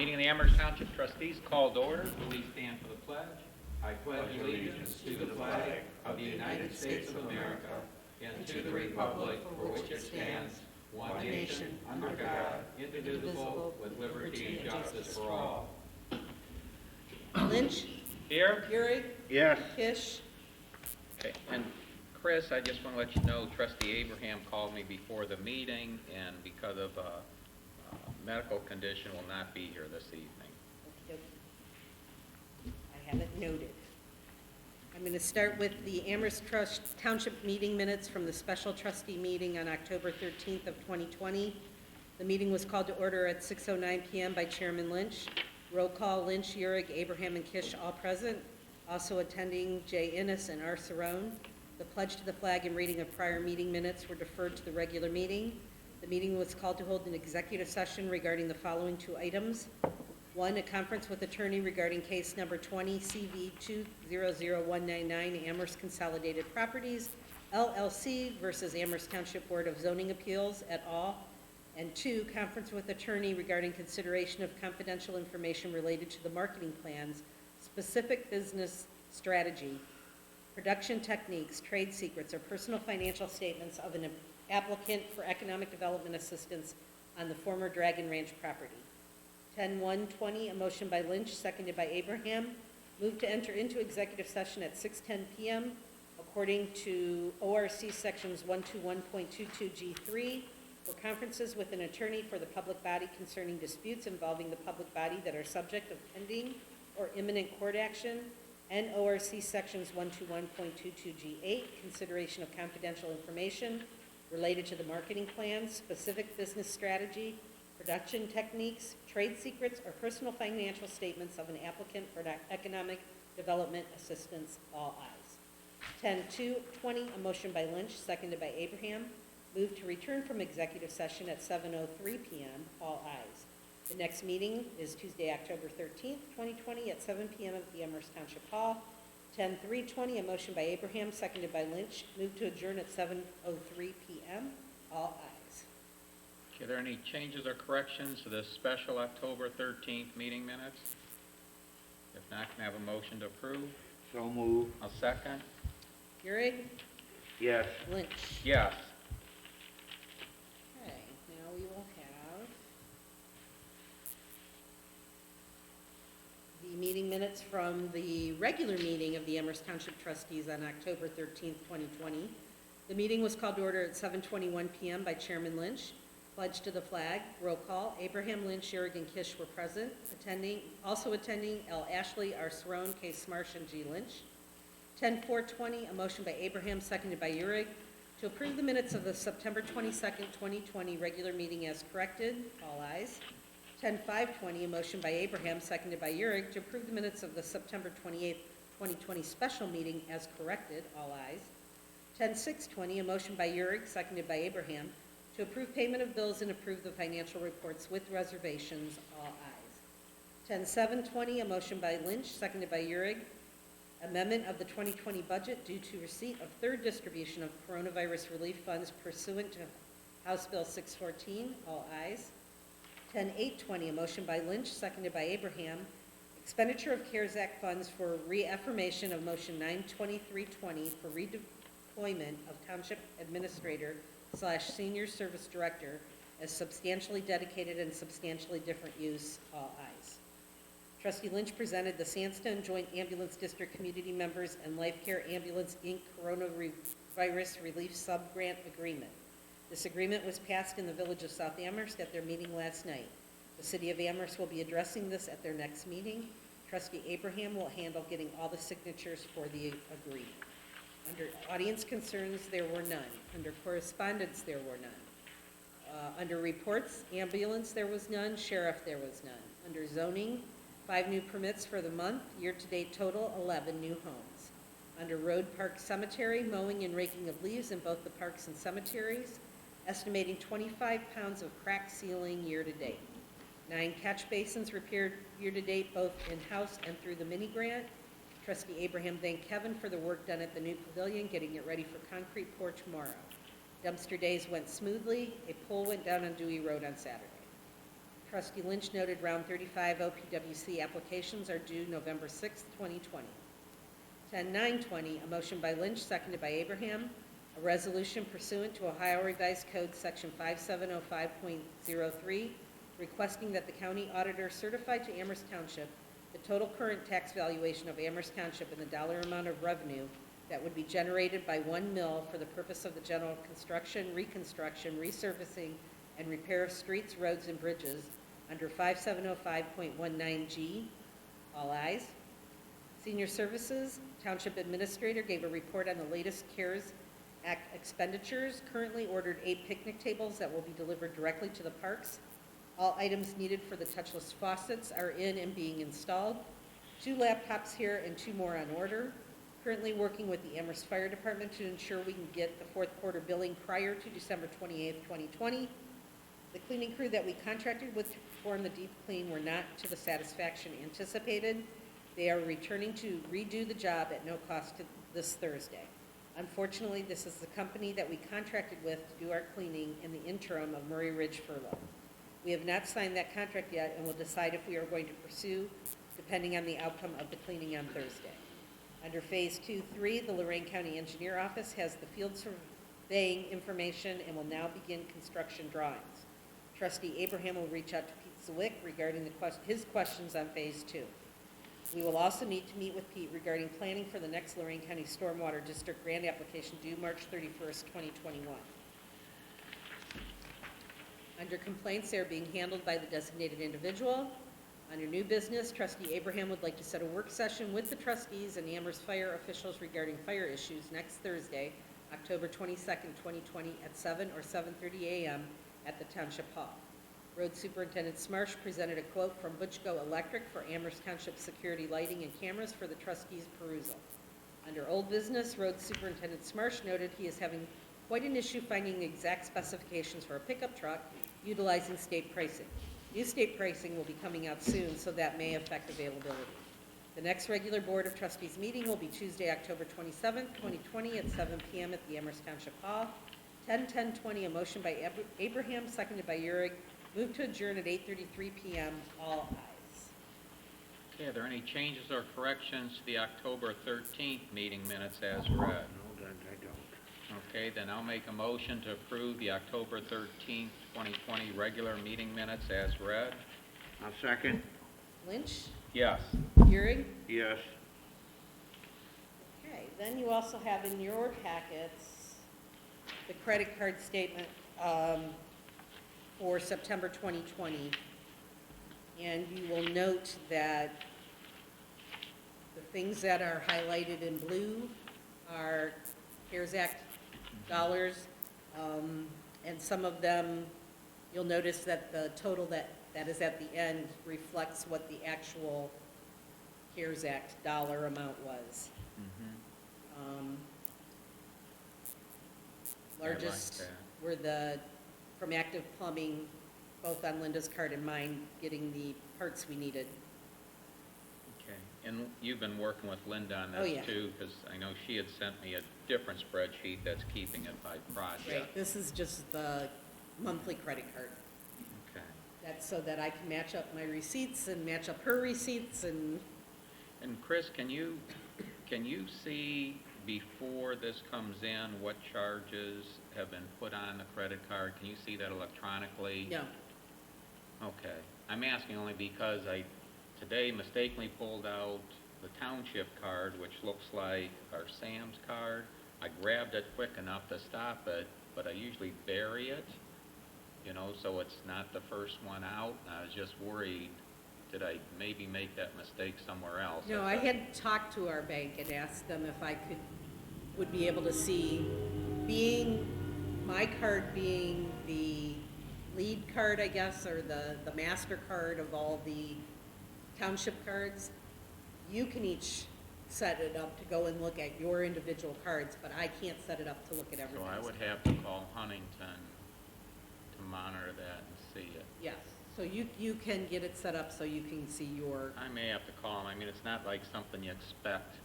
Meeting of the Amherst Township Trustees called to order. Please stand for the pledge. I pledge allegiance to the flag of the United States of America and to the republic for which it stands, one nation, under God, indivisible, with liberty and justice for all. Lynch? Here? Gehrig? Yes. Kish? Okay, and Chris, I just want to let you know, Trustee Abraham called me before the meeting, and because of a medical condition, will not be here this evening. Okey-dokey. I have it noted. I'm going to start with the Amherst Township meeting minutes from the special trustee meeting on October 13th of 2020. The meeting was called to order at 6:09 p.m. by Chairman Lynch. Roll call: Lynch, Gehrig, Abraham, and Kish all present. Also attending, Jay Innes and R. Cerrone. The pledge to the flag and reading of prior meeting minutes were deferred to the regular meeting. The meeting was called to hold an executive session regarding the following two items. One, a conference with attorney regarding case number 20 CV 200199 Amherst Consolidated Properties, LLC versus Amherst Township Board of Zoning Appeals et al. And two, conference with attorney regarding consideration of confidential information related to the marketing plans, specific business strategy, production techniques, trade secrets, or personal financial statements of an applicant for economic development assistance on the former Dragon Ranch property. 10-1-20, a motion by Lynch, seconded by Abraham. Move to enter into executive session at 6:10 p.m. according to ORC sections 121.22G3 for conferences with an attorney for the public body concerning disputes involving the public body that are subject of pending or imminent court action, and ORC sections 121.22G8, consideration of confidential information related to the marketing plan, specific business strategy, production techniques, trade secrets, or personal financial statements of an applicant for economic development assistance, all ayes. 10-2-20, a motion by Lynch, seconded by Abraham. Move to return from executive session at 7:03 p.m., all ayes. The next meeting is Tuesday, October 13th, 2020 at 7 p.m. at the Amherst Township Hall. 10-3-20, a motion by Abraham, seconded by Lynch. Move to adjourn at 7:03 p.m., all ayes. Okay, are there any changes or corrections to the special October 13th meeting minutes? If not, can I have a motion to approve? So move. I'll second. Gehrig? Yes. Lynch? Yes. Okay, now we will have the meeting minutes from the regular meeting of the Amherst Township Trustees on October 13th, 2020. The meeting was called to order at 7:21 p.m. by Chairman Lynch. Pledge to the flag. Roll call. Abraham, Lynch, Gehrig, and Kish were present. Also attending, L. Ashley, R. Cerrone, K. Smarsh, and G. Lynch. 10-4-20, a motion by Abraham, seconded by Gehrig, to approve the minutes of the September 22nd, 2020 regular meeting as corrected. All ayes. 10-5-20, a motion by Abraham, seconded by Gehrig, to approve the minutes of the September 28th, 2020 special meeting as corrected. All ayes. 10-6-20, a motion by Gehrig, seconded by Abraham, to approve payment of bills and approve the financial reports with reservations. All ayes. 10-7-20, a motion by Lynch, seconded by Gehrig, amendment of the 2020 budget due to receipt of third distribution of coronavirus relief funds pursuant to House Bill 614. All ayes. 10-8-20, a motion by Lynch, seconded by Abraham, expenditure of CARES Act funds for reaffirmation of motion 92320 for redeployment of Township Administrator / Senior Service Director as substantially dedicated and substantially different use. All ayes. Trustee Lynch presented the Sandstone Joint Ambulance District community members and Life Care Ambulance, Inc. Coronavirus Relief Sub-Grant Agreement. This agreement was passed in the Village of South Amherst at their meeting last night. The City of Amherst will be addressing this at their next meeting. Trustee Abraham will handle getting all the signatures for the agreement. Under audience concerns, there were none. Under correspondence, there were none. Under reports, ambulance, there was none. Sheriff, there was none. Under zoning, 5 new permits for the month. Year-to-date total, 11 new homes. Under road, park, cemetery, mowing and raking of leaves in both the parks and cemeteries. Estimating 25 pounds of crack sealing year-to-date. 9 catch basins repaired year-to-date, both in-house and through the mini-grant. Trustee Abraham thanked Kevin for the work done at the new pavilion, getting it ready for concrete pour tomorrow. Dumpster days went smoothly. A pole went down on Dewey Road on Saturday. Trustee Lynch noted round 35 OPWC applications are due November 6, 2020. 10-9-20, a motion by Lynch, seconded by Abraham, a resolution pursuant to Ohio Revised Code Section 5705.03, requesting that the county auditor certify to Amherst Township the total current tax valuation of Amherst Township and the dollar amount of revenue that would be generated by one mill for the purpose of the general construction, reconstruction, resurfacing, and repair of streets, roads, and bridges under 5705.19G. All ayes. Senior Services, Township Administrator gave a report on the latest CARES Act expenditures. Currently ordered 8 picnic tables that will be delivered directly to the parks. All items needed for the touchless faucets are in and being installed. 2 laptops here and 2 more on order. Currently working with the Amherst Fire Department to ensure we can get the fourth quarter billing prior to December 28th, 2020. The cleaning crew that we contracted with to perform the deep clean were not to the satisfaction anticipated. They are returning to redo the job at no cost to this Thursday. Unfortunately, this is the company that we contracted with to do our cleaning in the interim of Murray Ridge furlough. We have not signed that contract yet and will decide if we are going to pursue, depending on the outcome of the cleaning on Thursday. Under Phase 2-3, the Lorraine County Engineer Office has the field surveying information and will now begin construction drawings. Trustee Abraham will reach out to Pete Zwick regarding his questions on Phase 2. We will also need to meet with Pete regarding planning for the next Lorraine County Stormwater District grant application due March 31st, 2021. Under complaints, they are being handled by the designated individual. Under new business, Trustee Abraham would like to set a work session with the trustees and Amherst fire officials regarding fire issues next Thursday, October 22nd, 2020 at 7 or 7:30 a.m. at the Township Hall. Road Superintendent Smarsh presented a quote from Butchko Electric for Amherst Township security lighting and cameras for the trustees' perusal. Under old business, Road Superintendent Smarsh noted he is having quite an issue finding the exact specifications for a pickup truck utilizing state pricing. New state pricing will be coming out soon, so that may affect availability. The next regular Board of Trustees meeting will be Tuesday, October 27th, 2020 at 7 p.m. at the Amherst Township Hall. 10-10-20, a motion by Abraham, seconded by Urick. Move to adjourn at 8:33 p.m. All ayes. Okay, are there any changes or corrections to the October 13th meeting minutes as read? No, that I don't. Okay, then I'll make a motion to approve the October 13th, 2020 regular meeting minutes as read. I'll second. Lynch? Yes. Urick? Yes. Okay, then you also have in your packets the credit card statement for September 2020. And you will note that the things that are highlighted in blue are CARES Act dollars. And some of them, you'll notice that the total that is at the end reflects what the actual CARES Act dollar amount was. Largest were from Active Plumbing, both on Linda's card and mine, getting the parts we needed. Okay, and you've been working with Linda on Oh, this yeah. too, because I know she had sent me a different spreadsheet that's keeping it by project. Right, this is just the monthly credit card. Okay. That's so that I can match up my receipts and match up her receipts and, And Chris, can you see before this comes in what charges have been put on the credit card? Can you see that electronically? no. Okay. I'm asking only because I today mistakenly pulled out the township card, which looks like our Sam's card. I grabbed it quick enough to stop it, but I usually bury it, so it's not the first one out. And I was just worried, did I maybe make that mistake somewhere else? No, I had talked to our bank and asked them if I would be able to see, my card being the lead card, I guess, or the MasterCard of all the township cards. You can each set it up to go and look at your individual cards, but I can't set it up to look at everything. So I would have to call Huntington to monitor that and see it. Yes, so you can get it set up so you can see your, I may have to call them. I mean, it's not like something you expect,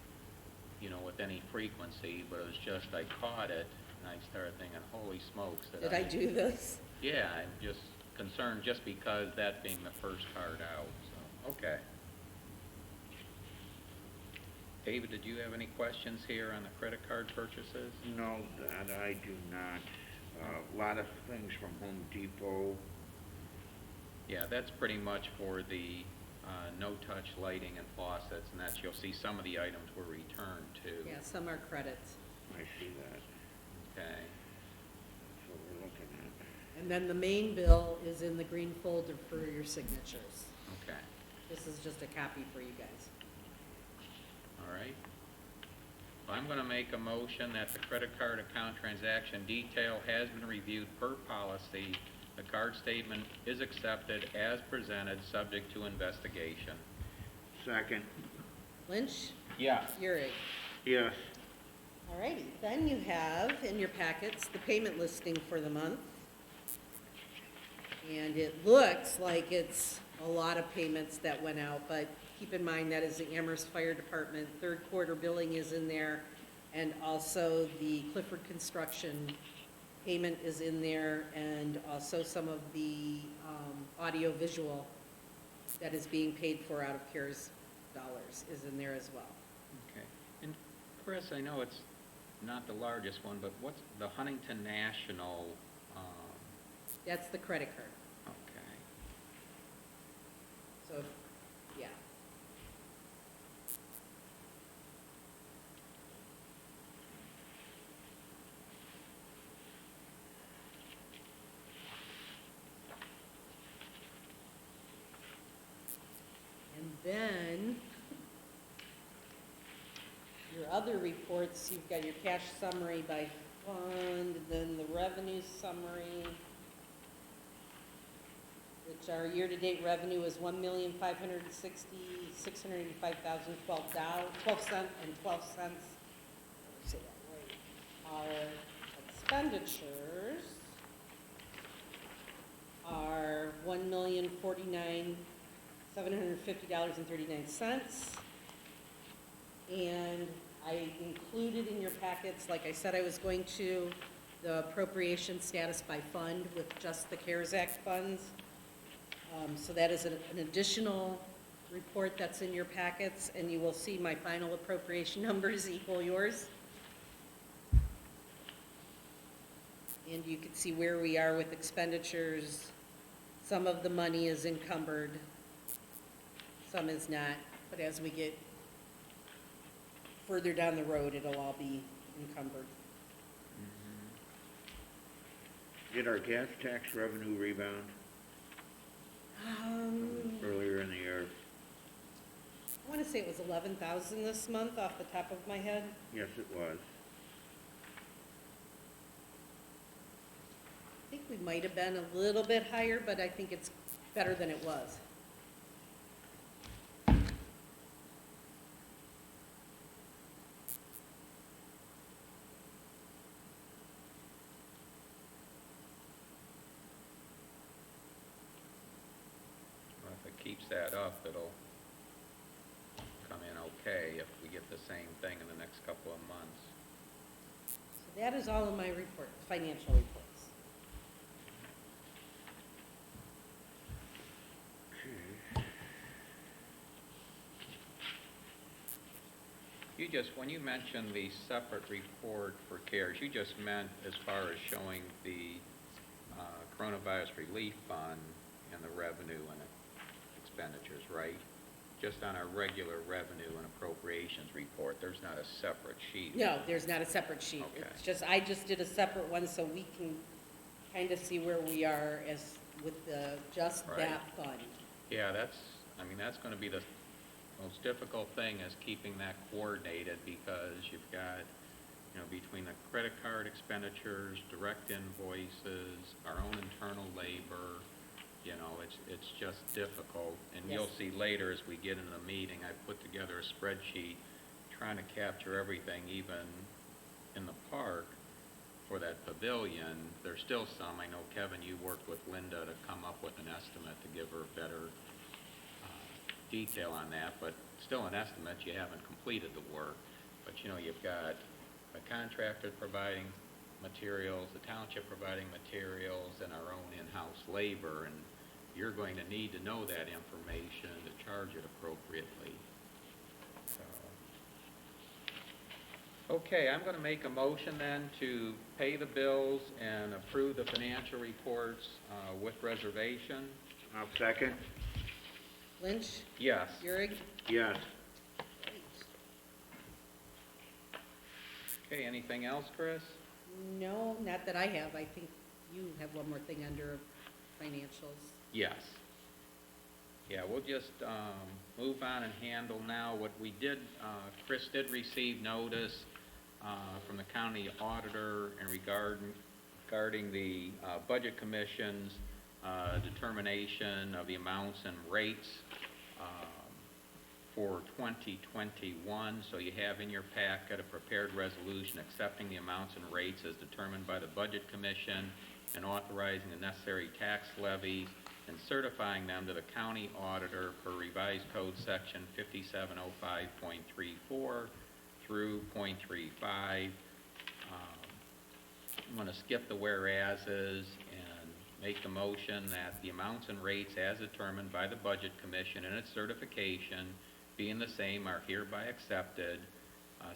with any frequency, but it was just I caught it and I started thinking, holy smokes. did I do this? Yeah, I just concerned just because that being the first card out, so, okay. David, did you have any questions here on the credit card purchases? No, that I do not. A lot of things from Home Depot. Yeah, that's pretty much for the no-touch lighting and faucets, and that's, you'll see some of the items were returned too. Yeah, some are credits. I see that. Okay, That's what we're looking at. And then the main bill is in the green folder for your signatures. okay, This is just a copy for you guys. all right. Well, I'm gonna make a motion that the credit card account transaction detail has been reviewed per policy. The card statement is accepted as presented, subject to investigation. Second. Lynch? Yes. Euring? Yes. All righty, then you have in your packets the payment listing for the month. And it looks like it's a lot of payments that went out, but keep in mind that is the Amherst Fire Department. Third quarter billing is in there, and also the Clifford Construction payment is in there, and also some of the audio visual that is being paid for out of CARES dollars is in there as well. Okay. And Chris, I know it's not the largest one, but what's the Huntington National, That's the credit card. okay. So, yeah. And then, your other reports, you've got your cash summary by fund, then the revenue summary, which our year-to-date revenue is $1,560,685,012.12. Say that right. Our expenditures are $1,049,750.39. And I included in your packets, like I said I was going to, the appropriation status by fund with just the CARES Act funds. So that is an additional report that's in your packets, and you will see my final appropriation numbers equal yours. And you can see where we are with expenditures. Some of the money is encumbered, some is not, but as we get further down the road, it'll all be encumbered. Did our gas tax revenue rebound earlier in the year? I want to say it was 11,000 this month off the top of my head. Yes, it was. I think we might have been a little bit higher, but I think it's better than it was. Well, if it keeps that up, it'll come in okay if we get the same thing in the next couple of months. So that is all in my report, financial reports. You just, when you mentioned the separate report for CARES, you just meant as far as showing the coronavirus relief fund and the revenue and expenditures, right? Just on our regular revenue and appropriations report, there's not a separate sheet. No, there's not a separate sheet. Okay. It's just, I just did a separate one so we can kind of see where we are as with the, just Right. that fund. Yeah, that's, I mean, that's gonna be the most difficult thing is keeping that coordinated because you've got, you know, between the credit card expenditures, direct invoices, our own internal labor, you know, it's just difficult. And Yes. you'll see later as we get into the meeting, I put together a spreadsheet trying to capture everything, even in the park for that pavilion. There's still some, I know Kevin, you worked with Linda to come up with an estimate to give her better detail on that, but still an estimate, you haven't completed the work. But you know, you've got a contractor providing materials, the township providing materials, and our own in-house labor, and you're going to need to know that information to charge it appropriately. So, okay, I'm going to make a motion then to pay the bills and approve the financial reports with reservation. I'll second. Lynch? Yes. Euring? Yes. Okay, anything else, Chris? No, not that I have. I think you have one more thing under financials. Yes. Yeah, we'll just move on and handle now what we did. Chris did receive notice from the county auditor in regarding the Budget Commission's determination of the amounts and rates for 2021. So you have in your packet a prepared resolution accepting the amounts and rates as determined by the Budget Commission and authorizing the necessary tax levies and certifying them to the county auditor per revised code section 5705.34 through .35. I'm going to skip the whereases and make the motion that the amounts and rates as determined by the Budget Commission and its certification being the same are hereby accepted.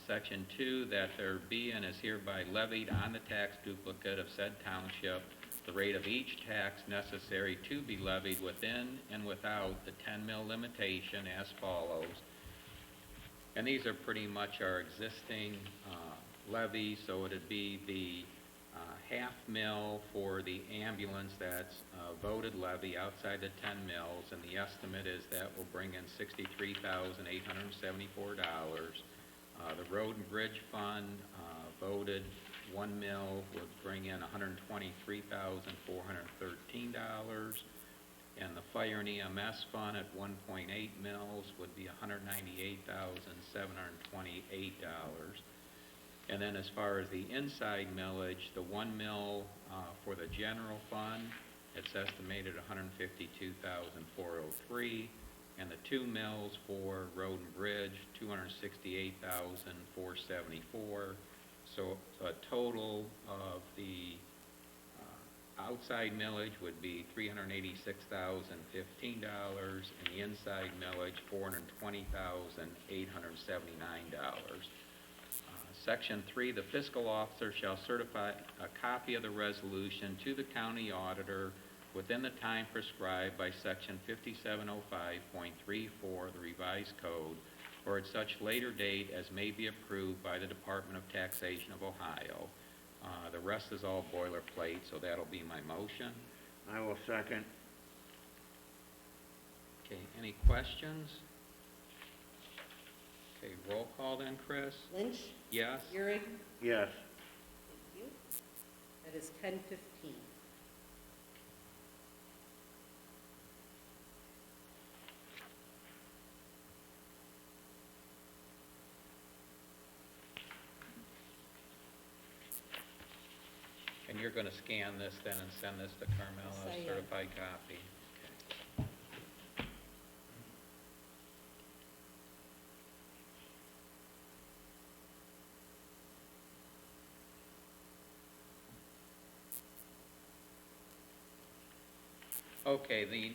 Section 2, that there be and is hereby levied on the tax duplicate of said township the rate of each tax necessary to be levied within and without the 10 mil limitation as follows. And these are pretty much our existing levies, so it would be the half mil for the ambulance that's voted levy outside the 10 mils, and the estimate is that will bring in $63,874. The Road and Bridge Fund voted 1 mil would bring in $123,413, and the Fire and EMS Fund at 1.8 mils would be $198,728. And then as far as the inside millage, the 1 mil for the general fund, it's estimated $152,403, and the 2 mils for road and bridge, $268,474. So a total of the outside millage would be $386,015, and the inside millage $420,879. Section 3, the fiscal officer shall certify a copy of the resolution to the county auditor within the time prescribed by section 5705.34 of the revised code, or at such later date as may be approved by the Department of Taxation of Ohio. The rest is all boilerplate, so that'll be my motion. I will second. Okay, any questions? Okay, roll call then, Chris? Lynch? Yes? Euring? Yes. Thank you. That is 10:15. And you're going to scan this then and send this to Carmel Yes, I as am. certified copy? Okay, the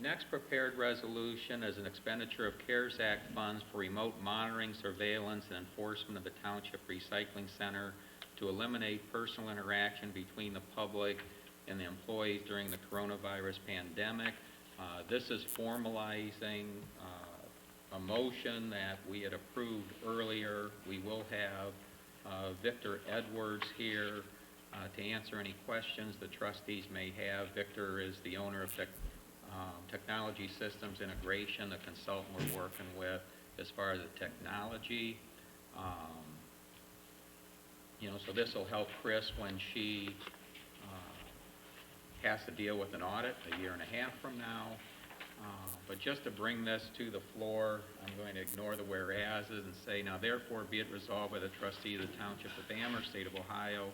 next prepared resolution is an expenditure of CARES Act funds for remote monitoring, surveillance, and enforcement of the Township Recycling Center to eliminate personal interaction between the public and the employees during the coronavirus pandemic. This is formalizing a motion that we had approved earlier. We will have Victor Edwards here to answer any questions the trustees may have. Victor is the owner of Technology Systems Integration, the consultant we're working with as far as the technology. So this will help Chris when she has to deal with an audit a year and a half from now. But just to bring this to the floor, I'm going to ignore the whereases and say, now therefore be it resolved by the trustee of the Township of Amherst, State of Ohio,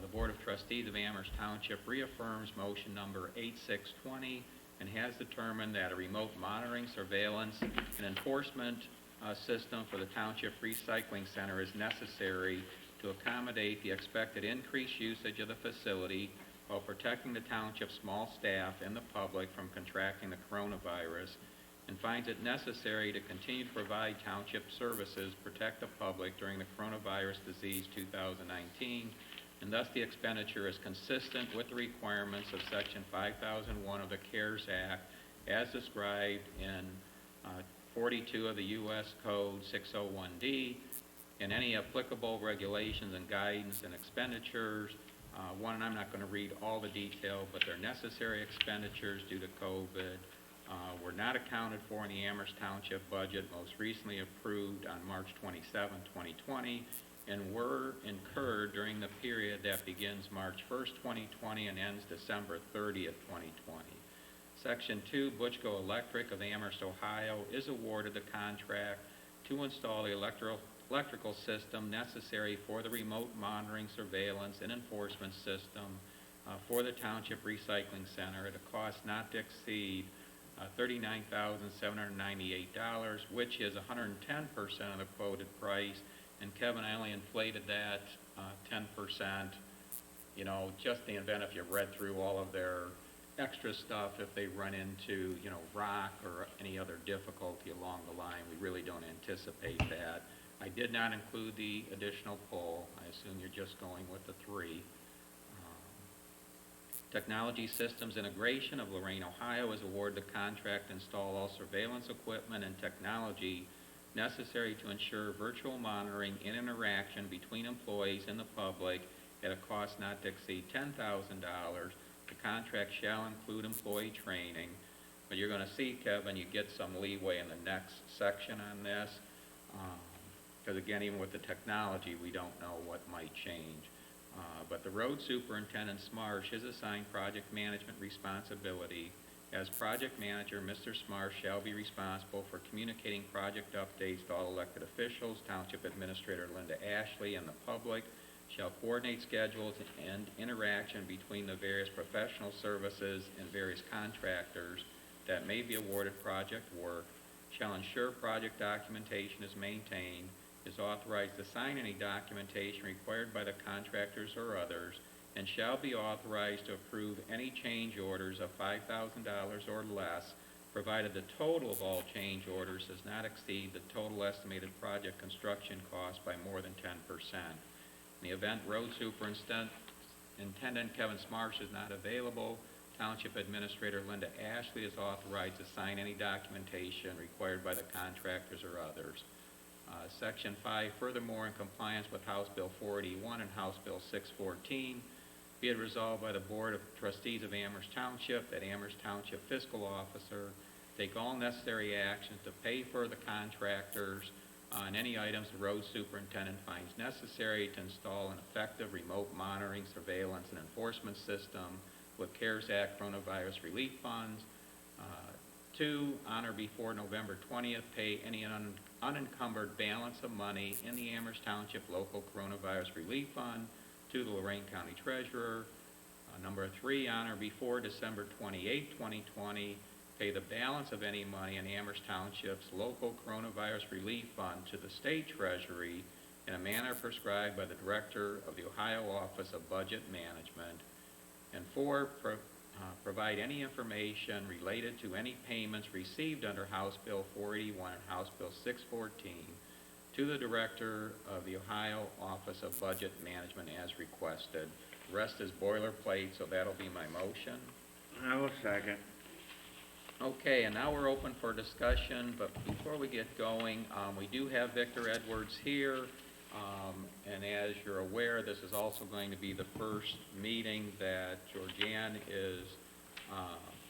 the Board of Trustees of Amherst Township reaffirms motion number 8620 and has determined that a remote monitoring, surveillance, and enforcement system for the Township Recycling Center is necessary to accommodate the expected increased usage of the facility while protecting the township's small staff and the public from contracting the coronavirus, and finds it necessary to continue to provide township services, protect the public during the coronavirus disease 2019, and thus the expenditure is consistent with the requirements of Section 5001 of the CARES Act as described in 42 of the U.S. Code 601D, and any applicable regulations and guidance and expenditures. One, I'm not going to read all the detail, but they're necessary expenditures due to COVID. Were not accounted for in the Amherst Township budget, most recently approved on March 27, 2020, and were incurred during the period that begins March 1st, 2020 and ends December 30th, 2020. Section 2, Butchko Electric of Amherst, Ohio, is awarded the contract to install the electrical system necessary for the remote monitoring, surveillance, and enforcement system for the Township Recycling Center at a cost not to exceed $39,798, which is 110% of the quoted price. And Kevin, I only inflated that 10%, just the event if you read through all of their extra stuff, if they run into, rock or any other difficulty along the line. We really don't anticipate that. I did not include the additional pole. I assume you're just going with the 3. Technology Systems Integration of Lorraine, Ohio is awarded the contract to install all surveillance equipment and technology necessary to ensure virtual monitoring and interaction between employees and the public at a cost not to exceed $10,000. The contract shall include employee training, but you're going to see, Kevin, you get some leeway in the next section on this, because again, even with the technology, we don't know what might change. But the road superintendent, Smarsh, is assigned project management responsibility. As project manager, Mr. Smarsh shall be responsible for communicating project updates to all elected officials. Township Administrator Linda Ashley and the public shall coordinate schedules and interaction between the various professional services and various contractors that may be awarded project work, shall ensure project documentation is maintained, is authorized to sign any documentation required by the contractors or others, and shall be authorized to approve any change orders of $5,000 or less, provided the total of all change orders does not exceed the total estimated project construction cost by more than 10%. In the event road superintendent Kevin Smarsh is not available, Township Administrator Linda Ashley is authorized to sign any documentation required by the contractors or others. Section 5, furthermore, in compliance with House Bill 481 and House Bill 614, be it resolved by the Board of Trustees of Amherst Township that Amherst Township Fiscal Officer take all necessary actions to pay for the contractors on any items the road superintendent finds necessary to install an effective remote monitoring, surveillance, and enforcement system with CARES Act coronavirus relief funds. 2, on or before November 20th, pay any unencumbered balance of money in the Amherst Township Local Coronavirus Relief Fund to the Lorraine County Treasurer. Number 3, on or before December 28, 2020, pay the balance of any money in Amherst Township's Local Coronavirus Relief Fund to the State Treasury in a manner prescribed by the Director of the Ohio Office of Budget Management. And 4, provide any information related to any payments received under House Bill 481 and House Bill 614 to the Director of the Ohio Office of Budget Management as requested. The rest is boilerplate, so that'll be my motion. I will second. Okay, and now we're open for discussion, but before we get going, we do have Victor Edwards here, and as you're aware, this is also going to be the first meeting that Georgianne is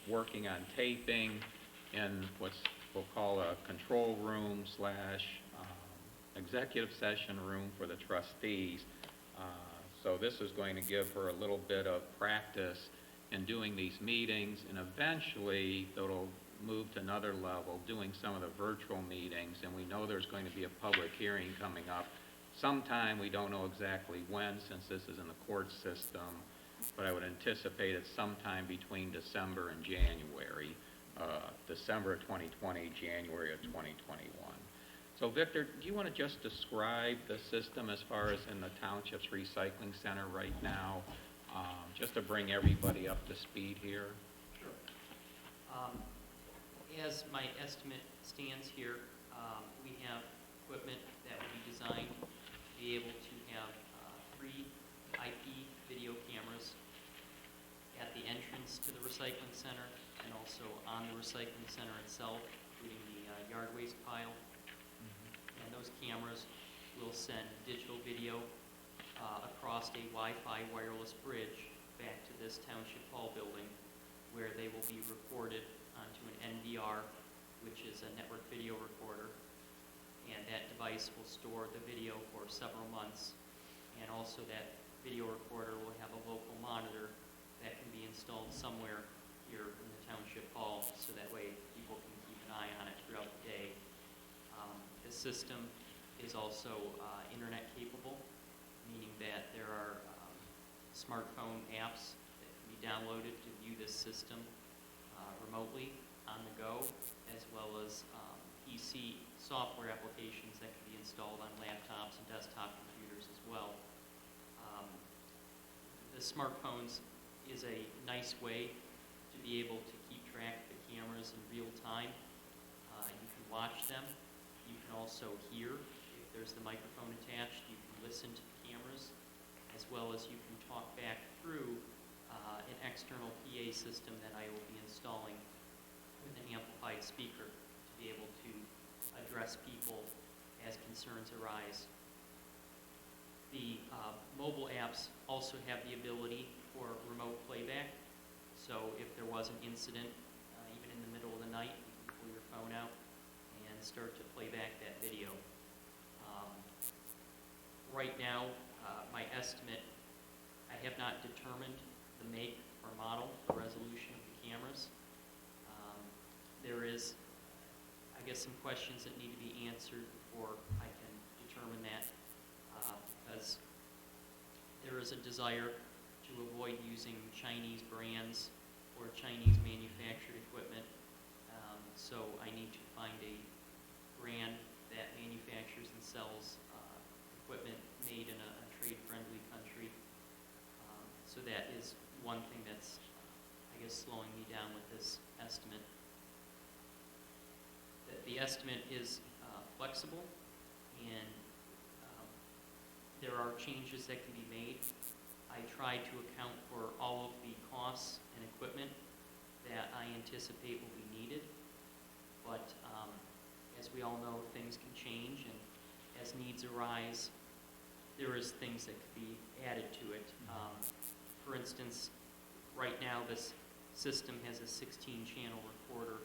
working on taping in what we'll call a control room slash executive session room for the trustees. So this is going to give her a little bit of practice in doing these meetings, and eventually it'll move to another level, doing some of the virtual meetings, and we know there's going to be a public hearing coming up sometime. We don't know exactly when, since this is in the court system, but I would anticipate it's sometime between December and January, December of 2020, January of 2021. So Victor, do you want to just describe the system as far as in the township's recycling center right now, just to bring everybody up to speed here? Sure. As my estimate stands here, we have equipment that will be designed to be able to have 3 IP video cameras at the entrance to the recycling center and also on the recycling center itself, including the yard waste pile. And those cameras will send digital video across a Wi-Fi wireless bridge back to this Township Hall building, where they will be recorded onto an NVR, which is a network video recorder. And that device will store the video for several months. And also that video recorder will have a local monitor that can be installed somewhere here in the Township Hall, so that way people can keep an eye on it throughout the day. The system is also internet capable, meaning that there are smartphone apps that can be downloaded to view this system remotely on the go, as well as PC software applications that can be installed on laptops and desktop computers as well. The smartphones is a nice way to be able to keep track of the cameras in real time. You can watch them. You can also hear. If there's the microphone attached, you can listen to the cameras, as well as you can talk back through an external PA system that I will be installing with an amplified speaker to be able to address people as concerns arise. The mobile apps also have the ability for remote playback. So if there was an incident, even in the middle of the night, you can pull your phone out and start to play back that video. Right now, my estimate, I have not determined the make or model or resolution of the cameras. There is, I guess, some questions that need to be answered before I can determine that, because there is a desire to avoid using Chinese brands or Chinese manufactured equipment. So I need to find a brand that manufactures and sells equipment made in a trade-friendly country. So that is one thing that's, I guess, slowing me down with this estimate. The estimate is flexible, and there are changes that can be made. I try to account for all of the costs and equipment that I anticipate will be needed, but as we all know, things can change, and as needs arise, there is things that could be added to it. For instance, right now this system has a 16-channel recorder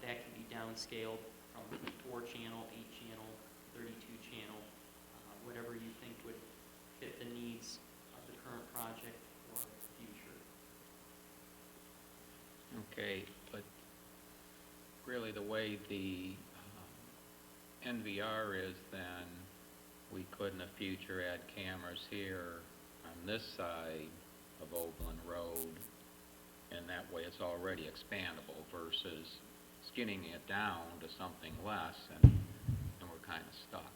that can be downscaled from 4-channel, 8-channel, 32-channel, whatever you think would fit the needs of the current project or the future. Okay, but really the way the NVR is, then we could in the future add cameras here on this side of Overland Road, and that way it's already expandable versus skinning it down to something less, and we're kind of stuck.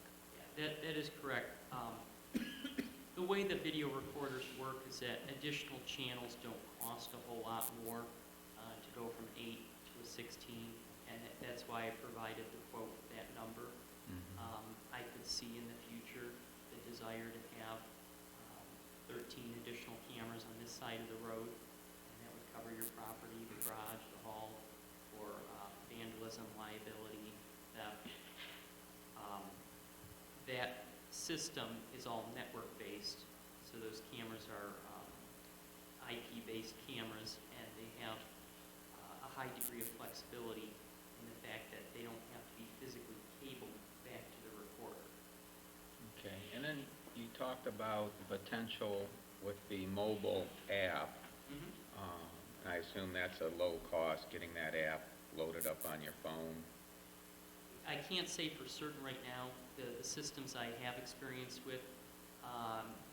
Yeah, that is correct. The way the video recorders work is that additional channels don't cost a whole lot more to go from 8 to a 16, and that's why I provided the quote with that number. I could see in the future the desire to have 13 additional cameras on this side of the road, and that would cover your property, the garage, the hall, for vandalism, liability, theft. That system is all network-based, so those cameras are IP-based cameras, and they have a high degree of flexibility in the fact that they don't have to be physically cabled back to the recorder. Okay, and then you talked about the potential with the mobile app. I assume that's a low cost, getting that app loaded up on your phone. I can't say for certain right now. The systems I have experience with,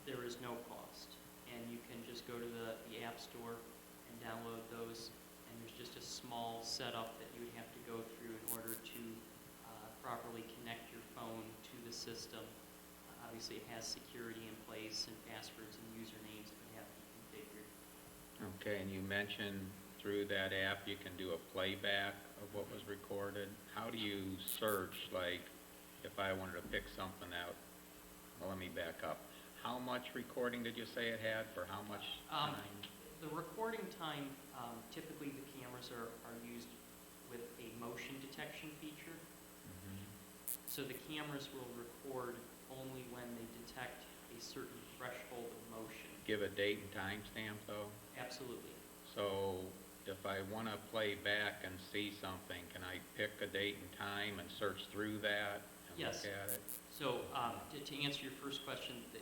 there is no cost. And you can just go to the App Store and download those. And there's just a small setup that you would have to go through in order to properly connect your phone to the system. Obviously, it has security in place and passwords and usernames that have to be configured. Okay, and you mentioned through that app you can do a playback of what was recorded. How do you search, like, if I wanted to pick something out? Well, let me back up. How much recording did you say it had for how much time? The recording time, typically the cameras are used with a motion detection feature. Mhm. So the cameras will record only when they detect a certain threshold of motion. Give a date and time stamp, though? Absolutely. So if I want to play back and see something, can I pick a date and time and search through that and Yes. look at it? So to answer your first question, the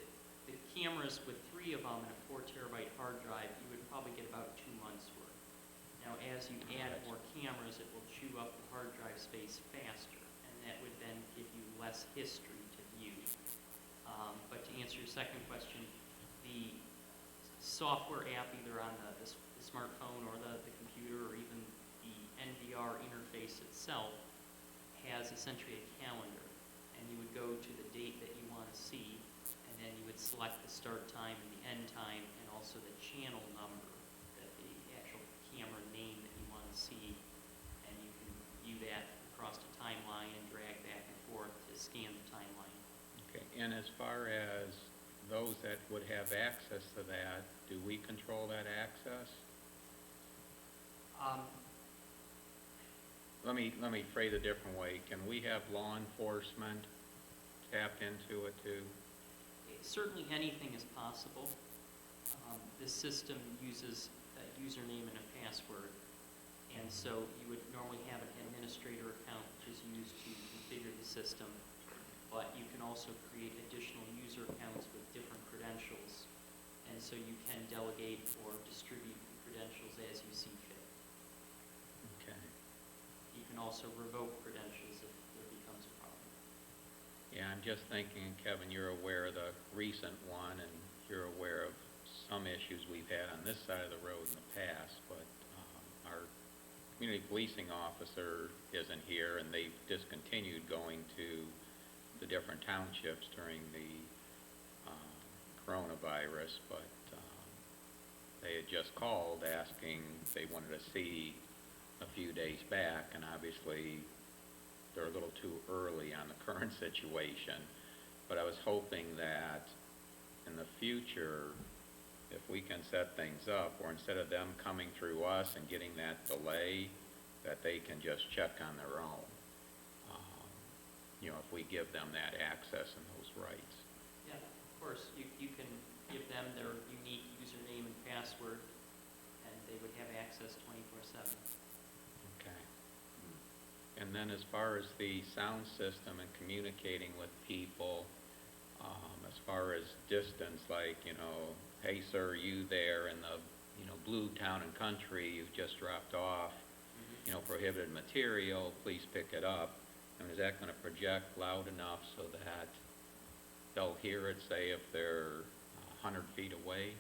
cameras with 3 of them and a 4 terabyte hard drive, you would probably get about 2 months worth. Now, as you add more cameras, it will chew up the hard drive space faster, and that would then give you less history to view. But to answer your second question, the software app, either on the smartphone or the computer, or even the NVR interface itself, has essentially a calendar, and you would go to the date that you want to see, and then you would select the start time and the end time, and also the channel number, that the actual camera name that you want to see, and you can view that across the timeline and drag back and forth to scan the timeline. Okay, and as far as those that would have access to that, do we control that access? Let me phrase it a different way. Can we have law enforcement tapped into it too? Certainly anything is possible. This system uses a username and a password, and so you would normally have an administrator account which is used to configure the system, but you can also create additional user accounts with different credentials, and so you can delegate or distribute the credentials as you see fit. Okay. You can also revoke credentials if there becomes a problem. Yeah, I'm just thinking, Kevin, you're aware of the recent one, and you're aware of some issues we've had on this side of the road in the past, but our community policing officer isn't here, and they've discontinued going to the different townships during the coronavirus, but they had just called asking, they wanted to see a few days back, and obviously they're a little too early on the current situation, but I was hoping that in the future, if we can set things up, or instead of them coming through us and getting that delay, that they can just check on their own. You know, if we give them that access and those rights. Yeah, of course, you can give them their unique username and password, and they would have access 24/7. Okay. And then as far as the sound system and communicating with people, as far as distance, like, you know, hey sir, you there in the, you know, blue town and country, you've just dropped off, you know, prohibited material, please pick it up. And is that going to project loud enough so that they'll hear it, say, if they're 100 feet away?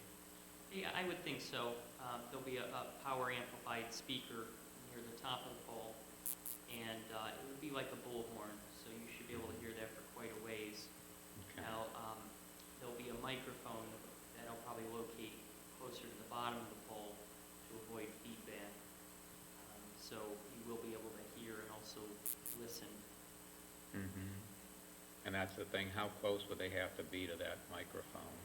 Yeah, I would think so. There'll be a power amplified speaker near the top of the pole, and it would be like a bullhorn, so you should be able to hear that for quite a ways. Okay. Now, there'll be a microphone that'll probably locate closer to the bottom of the pole to avoid feedback. So you will be able to hear and also listen. Mm-hmm. And that's the thing, how close would they have to be to that microphone?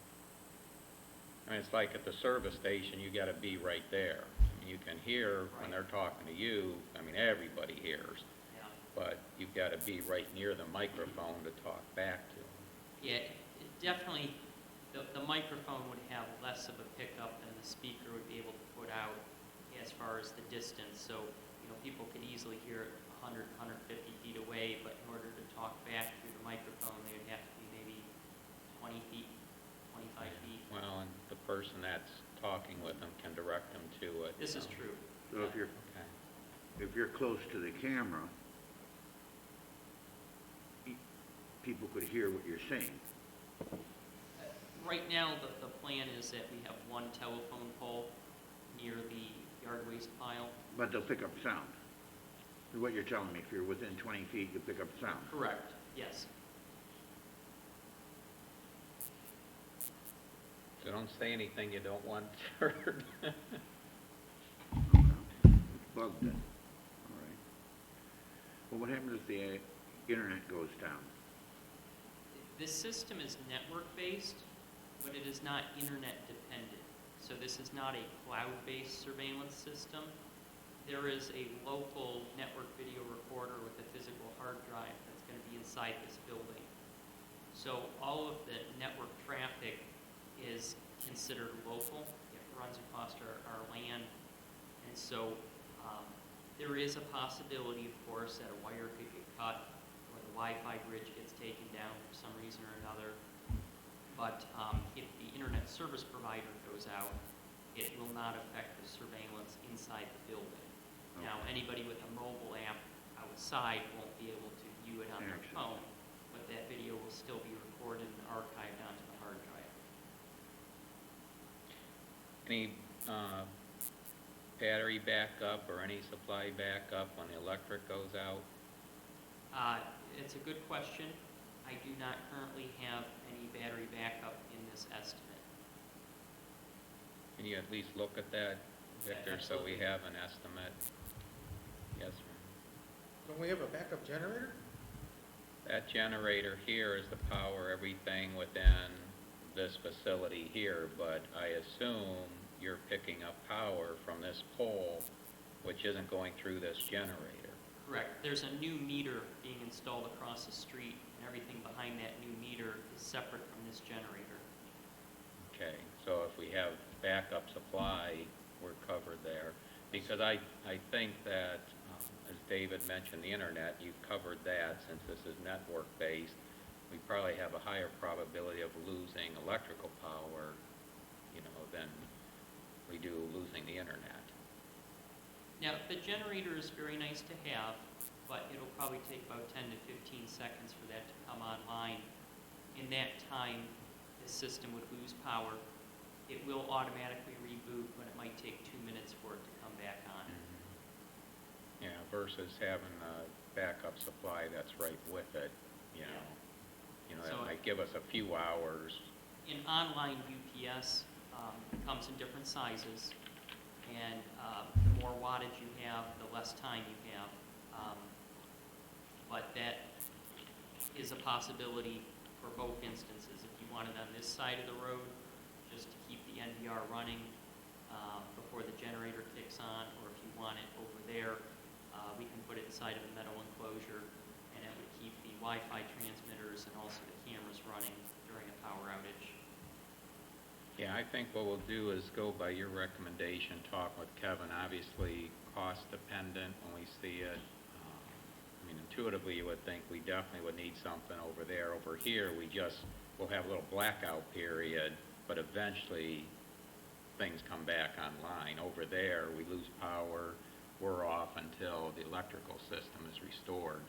I mean, it's like at the service station, you got to be right there. I mean, you can hear when they're talking to you. I mean, everybody hears. Yeah. But you've got to be right near the microphone to talk back to them. Yeah, it definitely, the microphone would have less of a pickup than the speaker would be able to put out as far as the distance. So, you know, people could easily hear it 100, 150 feet away, but in order to talk back through the microphone, they would have to be maybe 20 feet, 25 feet. Well, and the person that's talking with them can direct them to it. This is true. So if Okay. you're close to the camera, people could hear what you're saying. Right now, the plan is that we have one telephone pole near the yard waste pile. But they'll pick up sound. What you're telling me, if you're within 20 feet, you pick up sound. Correct, yes. So don't say anything you don't want heard. Okay. It's bugged then. All right. Well, what happens if the internet goes down? This system is network-based, but it is not internet-dependent. So this is not a cloud-based surveillance system. There is a local network video recorder with a physical hard drive that's going to be inside this building. So all of the network traffic is considered local. It runs across our land. And so there is a possibility, of course, that a wire could get cut or the Wi-Fi bridge gets taken down for some reason or another. But if the internet service provider goes out, it will not affect the surveillance inside the building. Okay. Now, anybody with a mobile app outside won't be able to view it on their Excellent. phone, but that video will still be recorded and archived onto the hard drive. Any battery backup or any supply backup when the electric goes out? It's a good question. I do not currently have any battery backup in this estimate. Can you at least look at that, Victor, so we Absolutely. have an estimate? Yes, sir. Don't we have a backup generator? That generator here is to power everything within this facility here, but I assume you're picking up power from this pole, which isn't going through this generator. Correct. There's a new meter being installed across the street, and everything behind that new meter is separate from this generator. Okay, so if we have backup supply, we're covered there. Because I think that, as David mentioned, the internet, you've covered that since this is network-based. We probably have a higher probability of losing electrical power, than we do losing the internet. Now, the generator is very nice to have, but it'll probably take about 10 to 15 seconds for that to come online. In that time, the system would lose power. It will automatically reboot, but it might take 2 minutes for it to come back on. Yeah, versus having a backup supply that's right with it, that So- might give us a few hours. In online UPS, it comes in different sizes, and the more wattage you have, the less time you have. But that is a possibility for both instances. If you want it on this side of the road, just to keep the NVR running before the generator kicks on, or if you want it over there, we can put it inside of a metal enclosure, and it would keep the Wi-Fi transmitters and also the cameras running during a power outage. Yeah, I think what we'll do is go by your recommendation, talk with Kevin, obviously cost dependent when we see it. Intuitively you would think we definitely would need something over there. Over here, we'll have a little blackout period, but eventually things come back online. Over there, we lose power, we're off until the electrical system is restored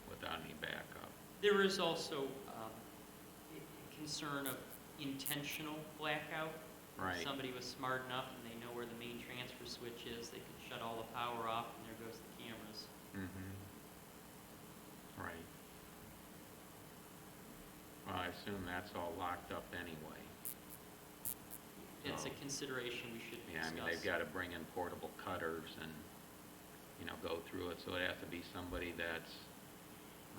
without any backup. There is also a concern of intentional blackout. Right. If somebody was smart enough and they know where the main transfer switch is, they could shut all the power off and there goes the cameras. Mm-hmm. Right. Well, I assume that's all locked up anyway. It's a Oh. consideration we should Yeah, discuss. they've got to bring in portable cutters and, go through it, so it has to be somebody that's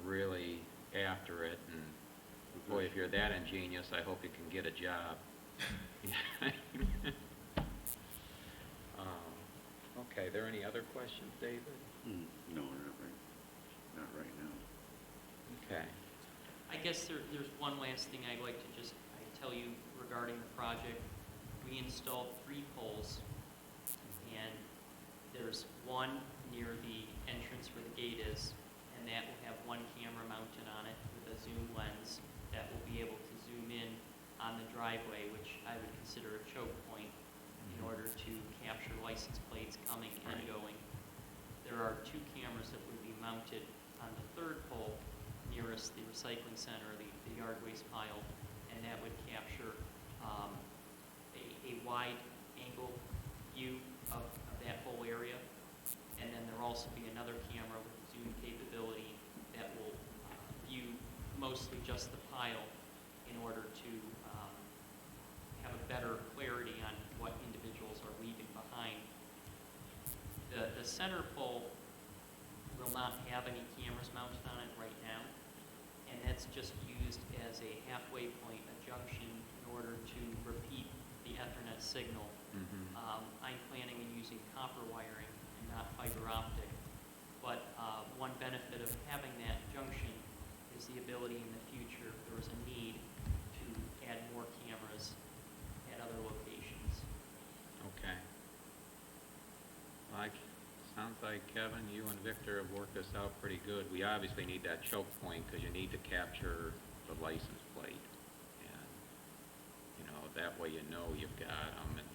really after it, and boy, if you're that ingenious, I hope you can get a job. Okay, there any other questions, David? No, not right now. Okay. I guess there's one last thing I'd like to just tell you regarding the project. We installed 3 poles, and there's one near the entrance where the gate is, and that will have one camera mounted on it with a zoom lens that will be able to zoom in on the driveway, which I would consider a choke point in order to capture license plates coming and Right. going. There are 2 cameras that would be mounted on the 3rd pole nearest the recycling center, the yard waste pile, and that would capture a wide angle view of that whole area. And then they're also be another camera with zoom capability that will view mostly just the pile in order to have a better clarity on what individuals are leaving behind. The center pole will not have any cameras mounted on it right now, and that's just used as a halfway point, a junction, in order to repeat the Ethernet signal. I'm planning on using copper wiring and not fiber optic, but one benefit of having that junction is the ability in the future, if there was a need, to add more cameras at other locations. Okay. Sounds like, Kevin, you and Victor have worked this out pretty good. We obviously need that choke point because you need to capture the license plate. And, that way you've got them. And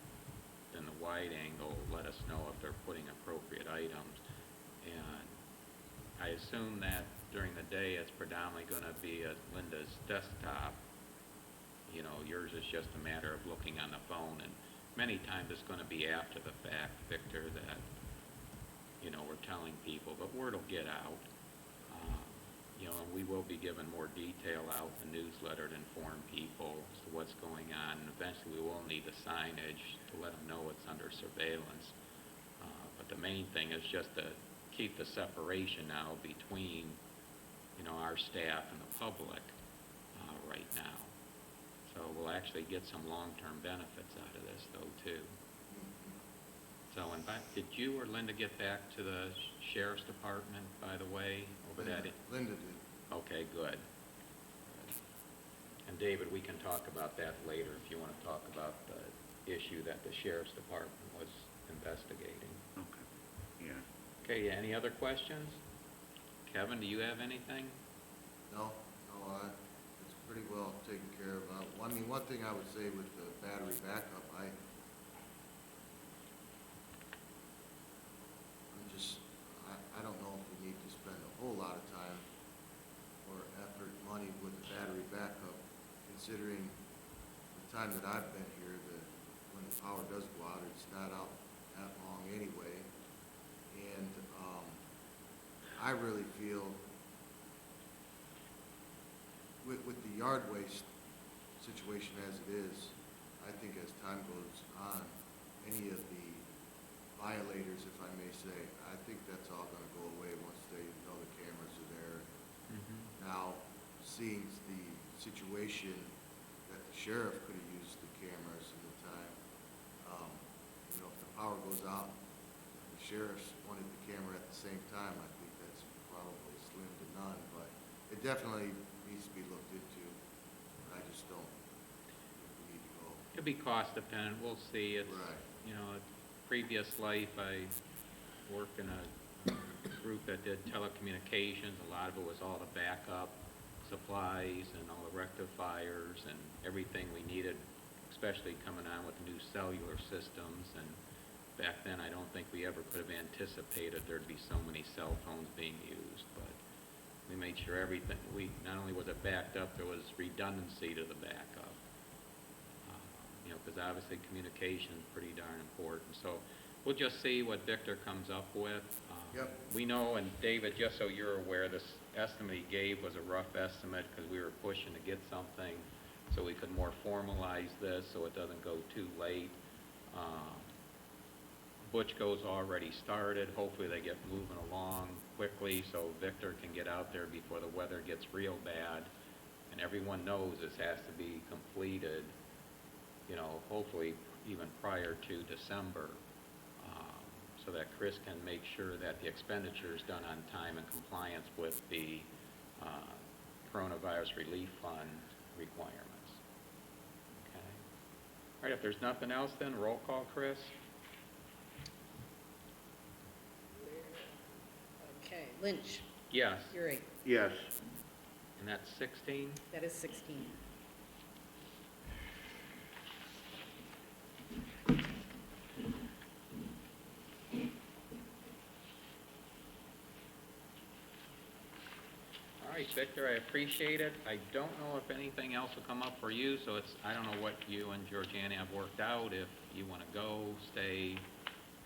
then the wide angle will let us know if they're putting appropriate items. And I assume that during the day it's predominantly going to be at Linda's desktop. Yours is just a matter of looking on the phone. And many times it's going to be after the fact, Victor, that we're telling people, but word will get out. And we will be giving more detail out in the newsletter to inform people as to what's going on. And eventually we will need the signage to let them know it's under surveillance. But the main thing is just to keep the separation now between, our staff and the public right now. So we'll actually get some long-term benefits out of this, though, too. So, did you or Linda get back to the sheriff's department, by the way, over that? Linda did. Okay, good. And David, we can talk about that later if you want to talk about the issue that the sheriff's department was investigating. Okay, yeah. Okay, any other questions? Kevin, do you have anything? No, it's pretty well taken care of. One thing I would say with the battery backup, I don't know if we need to spend a whole lot of time or effort, money with the battery backup, considering the time that I've been here, that when the power does go out, it's not out that long anyway. And I really feel with the yard waste situation as it is, I think as time goes on, any of the violators, if I may say, I think that's all going to go away once they know the cameras are there. Now, seeing the situation that the sheriff could have used the cameras in the time, if the power goes out, the sheriff's wanted the camera at the same time, I think that's probably slim to none, but it definitely needs to be looked into. I just don't think we need to go. It'll be cost dependent. We'll see. It's, Right. Previous life, I worked in a group that did telecommunications. A lot of it was all the backup supplies and all the rectifiers and everything we needed, especially coming on with new cellular systems. And back then, I don't think we ever could have anticipated there'd be so many cell phones being used. But we made sure everything, not only was it backed up, there was redundancy to the backup. Because obviously communication is pretty darn important. So we'll just see what Victor comes up with. Yep. We know, and David, just so you're aware, this estimate he gave was a rough estimate because we were pushing to get something so we could more formalize this so it doesn't go too late. Butchko's already started. Hopefully they get moving along quickly so Victor can get out there before the weather gets real bad. And everyone knows this has to be completed, hopefully even prior to December, so that Chris can make sure that the expenditure is done on time in compliance with the coronavirus relief fund requirements. Okay. All right, if there's nothing else then, roll call, Chris. Okay, Lynch, Yes, Urick, Yes. and that's 16. that is 16. All right, Victor, I appreciate it. I don't know if anything else will come up for you, so I don't know what you and Georgiana have worked out, if you want to go, stay.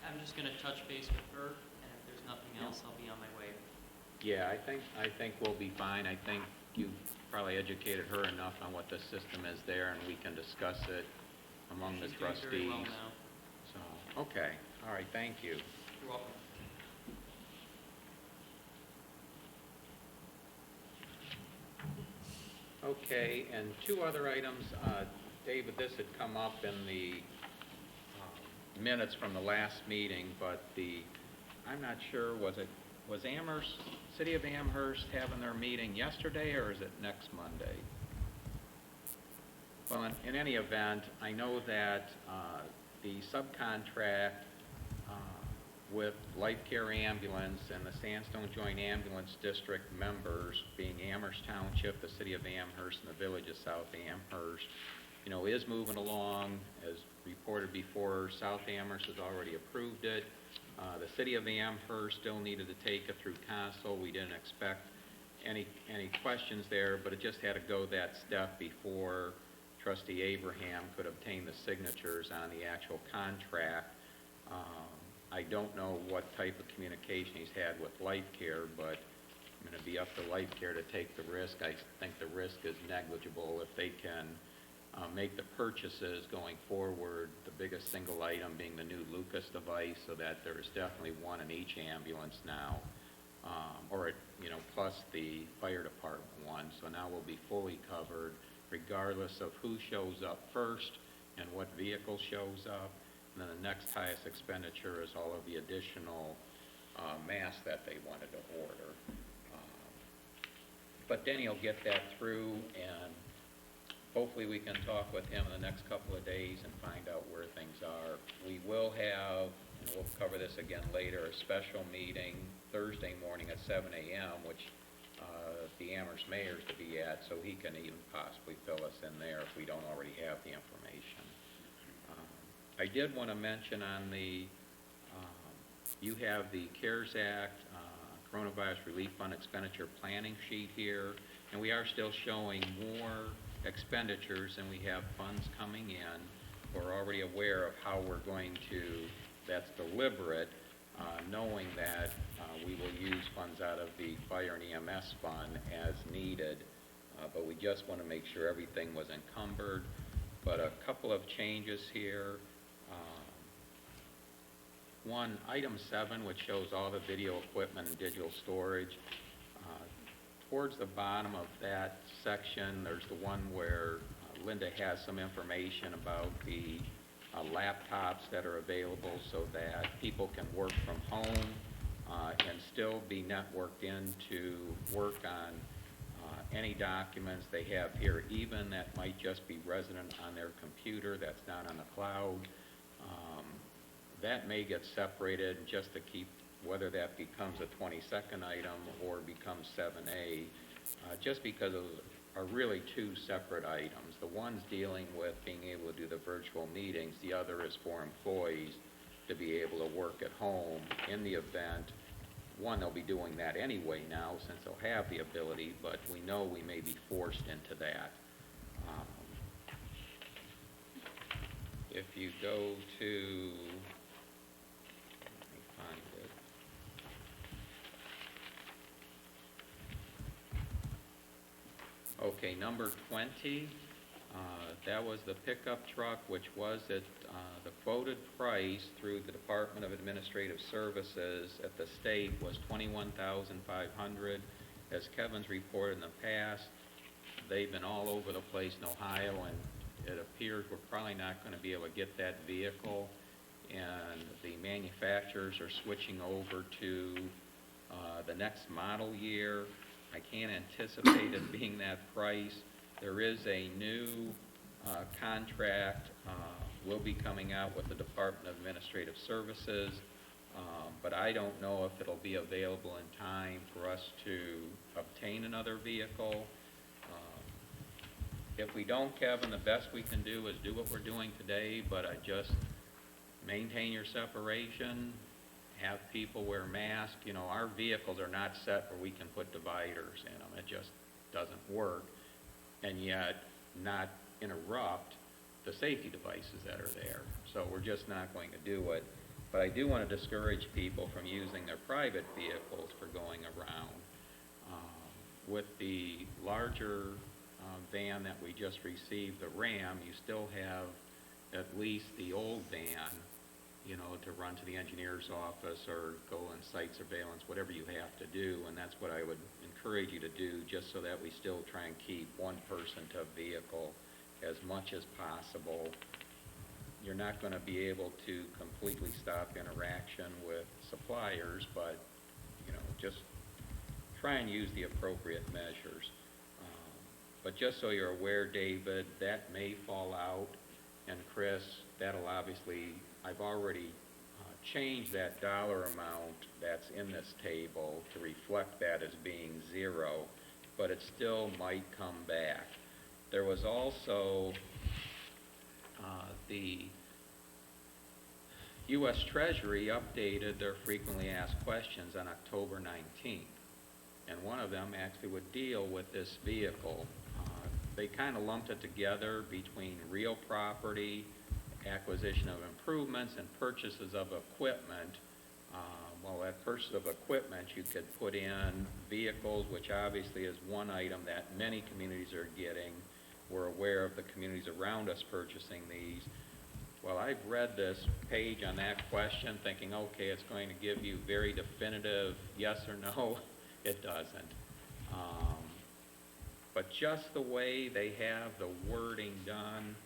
I'm just going to touch base with her, and if there's nothing else, I'll be on my way. Yeah, I think we'll be fine. I think you've probably educated her enough on what the system is there, and we can discuss it among the She's doing trustees. very well now. So, okay, all right, thank you. You're welcome. Okay, and two other items. David, this had come up in the minutes from the last meeting, but I'm not sure, was Amherst, City of Amherst having their meeting yesterday, or is it next Monday? Well, in any event, I know that the subcontract with Life Care Ambulance and the Sandstone Joint Ambulance District members, being Amherst Township, the City of Amherst, and the Village of South Amherst, is moving along. As reported before, South Amherst has already approved it. The City of Amherst still needed to take it through council. We didn't expect any questions there, but it just had to go that step before Trustee Abraham could obtain the signatures on the actual contract. I don't know what type of communication he's had with Life Care, but I'm going to be up to Life Care to take the risk. I think the risk is negligible if they can make the purchases going forward, the biggest single item being the new Lucas device, so that there's definitely one in each ambulance now, plus the fire department one. So now we'll be fully covered regardless of who shows up first and what vehicle shows up. And then the next highest expenditure is all of the additional masks that they wanted to order. But then he'll get that through, and hopefully we can talk with him in the next couple of days and find out where things are. We will have, and we'll cover this again later, a special meeting Thursday morning at 7 a.m., which the Amherst mayor's to be at, so he can even possibly fill us in there if we don't already have the information. I did want to mention on you have the CARES Act Coronavirus Relief Fund expenditure planning sheet here, and we are still showing more expenditures and we have funds coming in. We're already aware of how we're going to, that's deliberate, knowing that we will use funds out of the Fire and EMS fund as needed, but we just want to make sure everything was encumbered. But a couple of changes here. One, item 7, which shows all the video equipment and digital storage. Towards the bottom of that section, there's the one where Linda has some information about the laptops that are available so that people can work from home and still be networked in to work on any documents they have here, even that might just be resident on their computer, that's not on the cloud. That may get separated just to keep, whether that becomes a 22nd item or becomes 7A, just because those are really two separate items. The one's dealing with being able to do the virtual meetings, the other is for employees to be able to work at home in the event. One, they'll be doing that anyway now since they'll have the ability, but we know we may be forced into that. If you go to, let me find it. Okay, number 20, that was the pickup truck, which was at the quoted price through the Department of Administrative Services at the state was $21,500. As Kevin's reported in the past, they've been all over the place in Ohio, and it appears we're probably not going to be able to get that vehicle, and the manufacturers are switching over to the next model year. I can't anticipate it being that price. There is a new contract will be coming out with the Department of Administrative Services, but I don't know if it'll be available in time for us to obtain another vehicle. If we don't, Kevin, the best we can do is do what we're doing today, but I just maintain your separation, have people wear masks. You know, our vehicles are not set where we can put dividers in them. It just doesn't work, and yet not interrupt the safety devices that are there. So we're just not going to do it. But I do want to discourage people from using their private vehicles for going around. With the larger van that we just received, the Ram, you still have at least the old van, you know, to run to the engineer's office or go on site surveillance, whatever you have to do, and that's what I would encourage you to do, just so that we still try and keep one person to a vehicle as much as possible. You're not going to be able to completely stop interaction with suppliers, but, you know, just try and use the appropriate measures. But just so you're aware, David, that may fall out, and Chris, that'll obviously, I've already changed that dollar amount that's in this table to reflect that as being zero, but it still might come back. There was also the U.S. Treasury updated their frequently asked questions on October 19th, and one of them actually would deal with this vehicle. They kind of lumped it together between real property, acquisition of improvements, and purchases of equipment. Well, that purchase of equipment, you could put in vehicles, which obviously is one item that many communities are getting. We're aware of the communities around us purchasing these. Well, I've read this page on that question thinking, okay, it's going to give you very definitive yes or no. It doesn't. But just the way they have the wording done,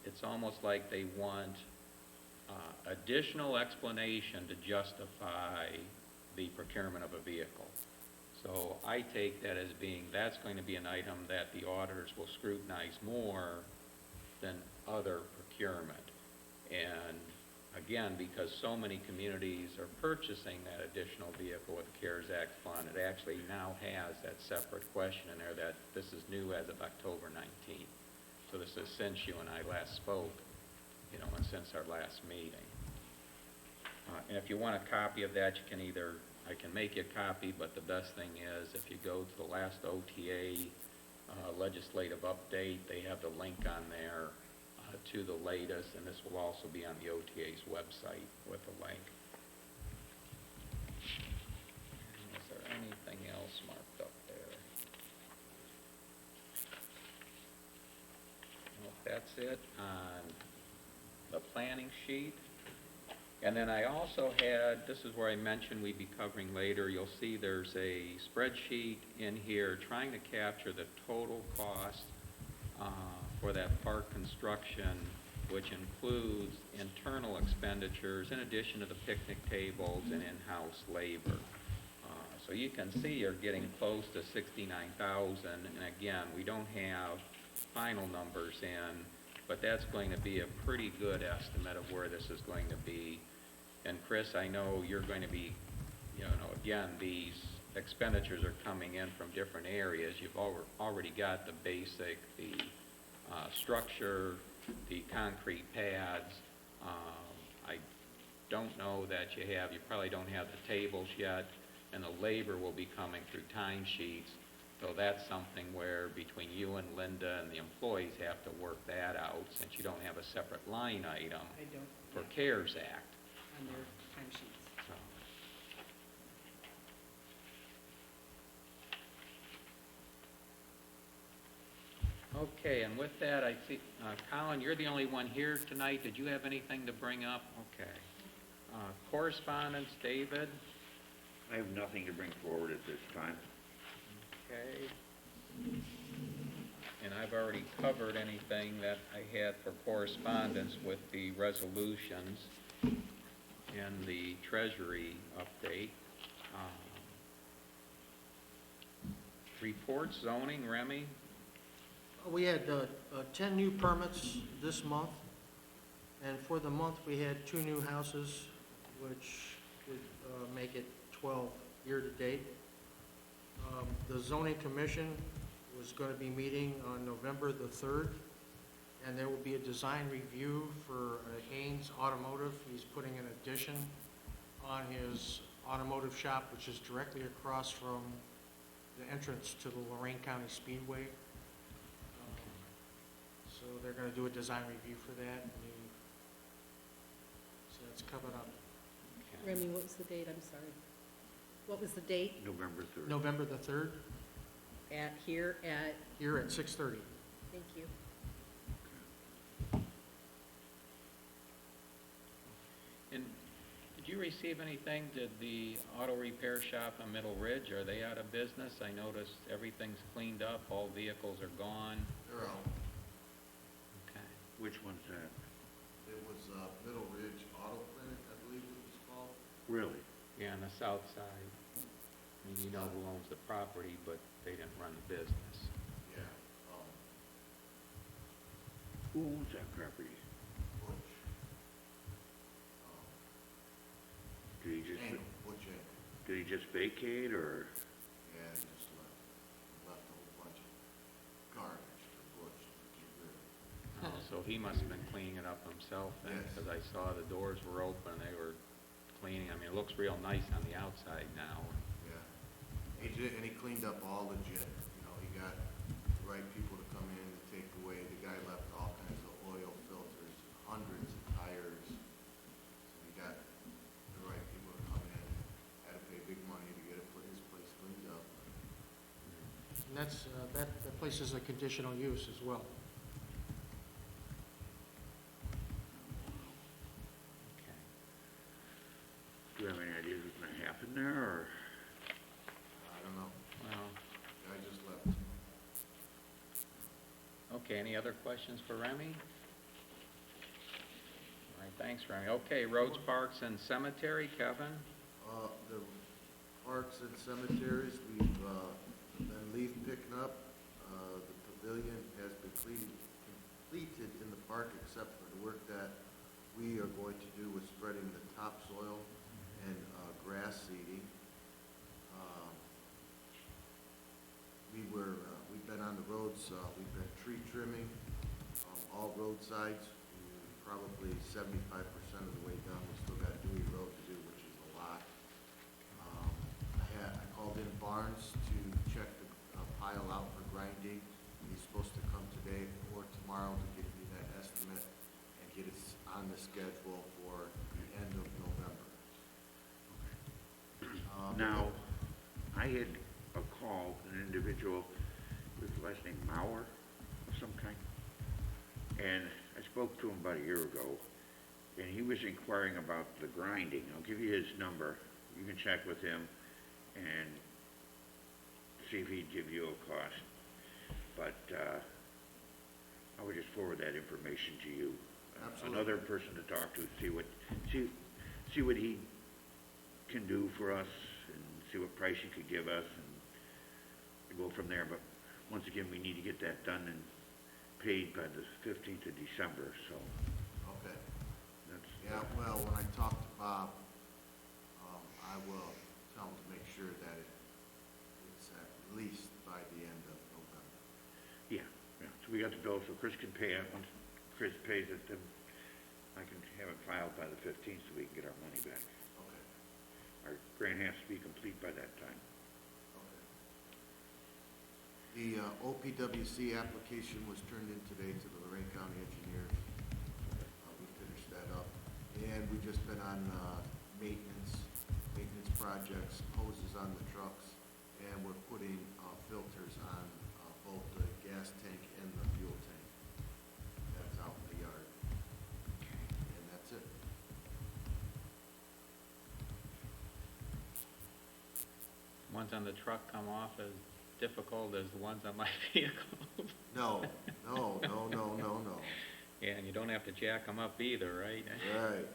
it's almost like they want additional explanation to justify the procurement of a vehicle. So I take that as being that's going to be an item that the auditors will scrutinize more than other procurement. And again, because so many communities are purchasing that additional vehicle with the CARES Act fund, it actually now has that separate question in there that this is new as of October 19th. So this is since you and I last spoke, you know, and since our last meeting. And if you want a copy of that, you can either, I can make you a copy, but the best thing is if you go to the last OTA legislative update, they have the link on there to the latest, and this will also be on the OTA's website with a link. Is there anything else marked up there? Well, that's it on the planning sheet. And then I also had, this is where I mentioned we'd be covering later, you'll see there's a spreadsheet in here trying to capture the total cost for that park construction, which includes internal expenditures in addition to the picnic tables and in-house labor. So you can see you're getting close to $69,000, and again, we don't have final numbers in, but that's going to be a pretty good estimate of where this is going to be. And Chris, I know you're going to be, you know, again, these expenditures are coming in from different areas. You've already got the basic, the structure, the concrete pads. I don't know that you probably don't have the tables yet, and the labor will be coming through timesheets. So that's something where between you and Linda and the employees have to work that out, since you don't have a separate line item I don't, for CARES Act. on their timesheets. So, okay, and with that, I see, Colin, you're the only one here tonight. Did you have anything to bring up? Okay. Correspondence, David? I have nothing to bring forward at this time. Okay. And I've already covered anything that I had for correspondence with the resolutions and the Treasury update. Reports, zoning, Remy? We had 10 new permits this month, and for the month, we had 2 new houses, which would make it 12 year-to-date. The zoning commission was going to be meeting on November the 3rd, and there will be a design review for Haynes Automotive. He's putting an addition on his automotive shop, which is directly across from the entrance to the Lorraine County Speedway. So they're going to do a design review for that. So that's coming up, Okay. Remy, what was the date? I'm sorry. What was the date? November 3rd. November the 3rd, Here at, here at 6:30. thank you. And did you receive anything? Did the auto repair shop on Middle Ridge, are they out of business? I noticed everything's cleaned up, all vehicles are gone. They're out. Okay. Which one's that? It was Middle Ridge Auto Clinic, I believe it was called. Really? Yeah, on the south side. I mean, you know who owns the property, but they didn't run the business. Yeah. Who owns that property? Butch. Did he just, Angle, Butch Angle. did he just vacate, or? Yeah, he just left. He left a whole bunch of garbage for Butch to get rid of. Oh, so he must have been cleaning it up himself then, Yes. because I saw the doors were open, they were cleaning. I mean, it looks real nice on the outside now. Yeah. He did, and he cleaned up all the jet, you know, he got the right people to come in to take away. The guy left all kinds of oil filters, hundreds of tires. So he got the right people to come in, had to pay big money to get his place cleaned up. And that's, that place is a conditional use as well. Okay. Do you have any idea what's gonna happen there, or? I don't know, Well, guy just left. okay, any other questions for Remy? All right, thanks, Remy. Okay, roads, parks, and cemetery, Kevin? The parks and cemeteries, we've, been leaf picking up. The pavilion has been completed in the park except for the work that we are going to do with spreading the topsoil and, grass seeding. We've been on the roads, we've been tree trimming, all roadsides. We're probably 75% of the way done. We still got Dewey Road to do, which is a lot. I called in Barnes to check the pile out for grinding. He's supposed to come today or tomorrow to give me that estimate and get us on the schedule for the end of November. Now, I had a call, an individual with the last name Mauer of some kind, and I spoke to him about a year ago, and he was inquiring about the grinding. I'll give you his number. You can check with him and see if he'd give you a cost. But I would just forward that information to you. Absolutely. Another person to talk to, see what he can do for us, and see what price he could give us, and go from there. But once again, we need to get that done and paid by the 15th of December, so Okay. that's... Yeah, well, when I talk to Bob, I will tell him to make sure that it's at least by the end of November. Yeah, so we got the bill, so Chris can pay it. Once Chris pays it, then I can have it filed by the 15th so we can get our money back. Okay, Our grant has to be complete by that time. okay. The OPWC application was turned in today to the Lorraine County engineers. We finished that up. And we've just been on maintenance projects, hoses on the trucks, and we're putting filters on both the gas tank and the fuel tank. That's out in the yard. And that's it. Ones on the truck come off as difficult as the ones on my vehicle. No. Yeah, and you don't have to jack them up either, right? Right.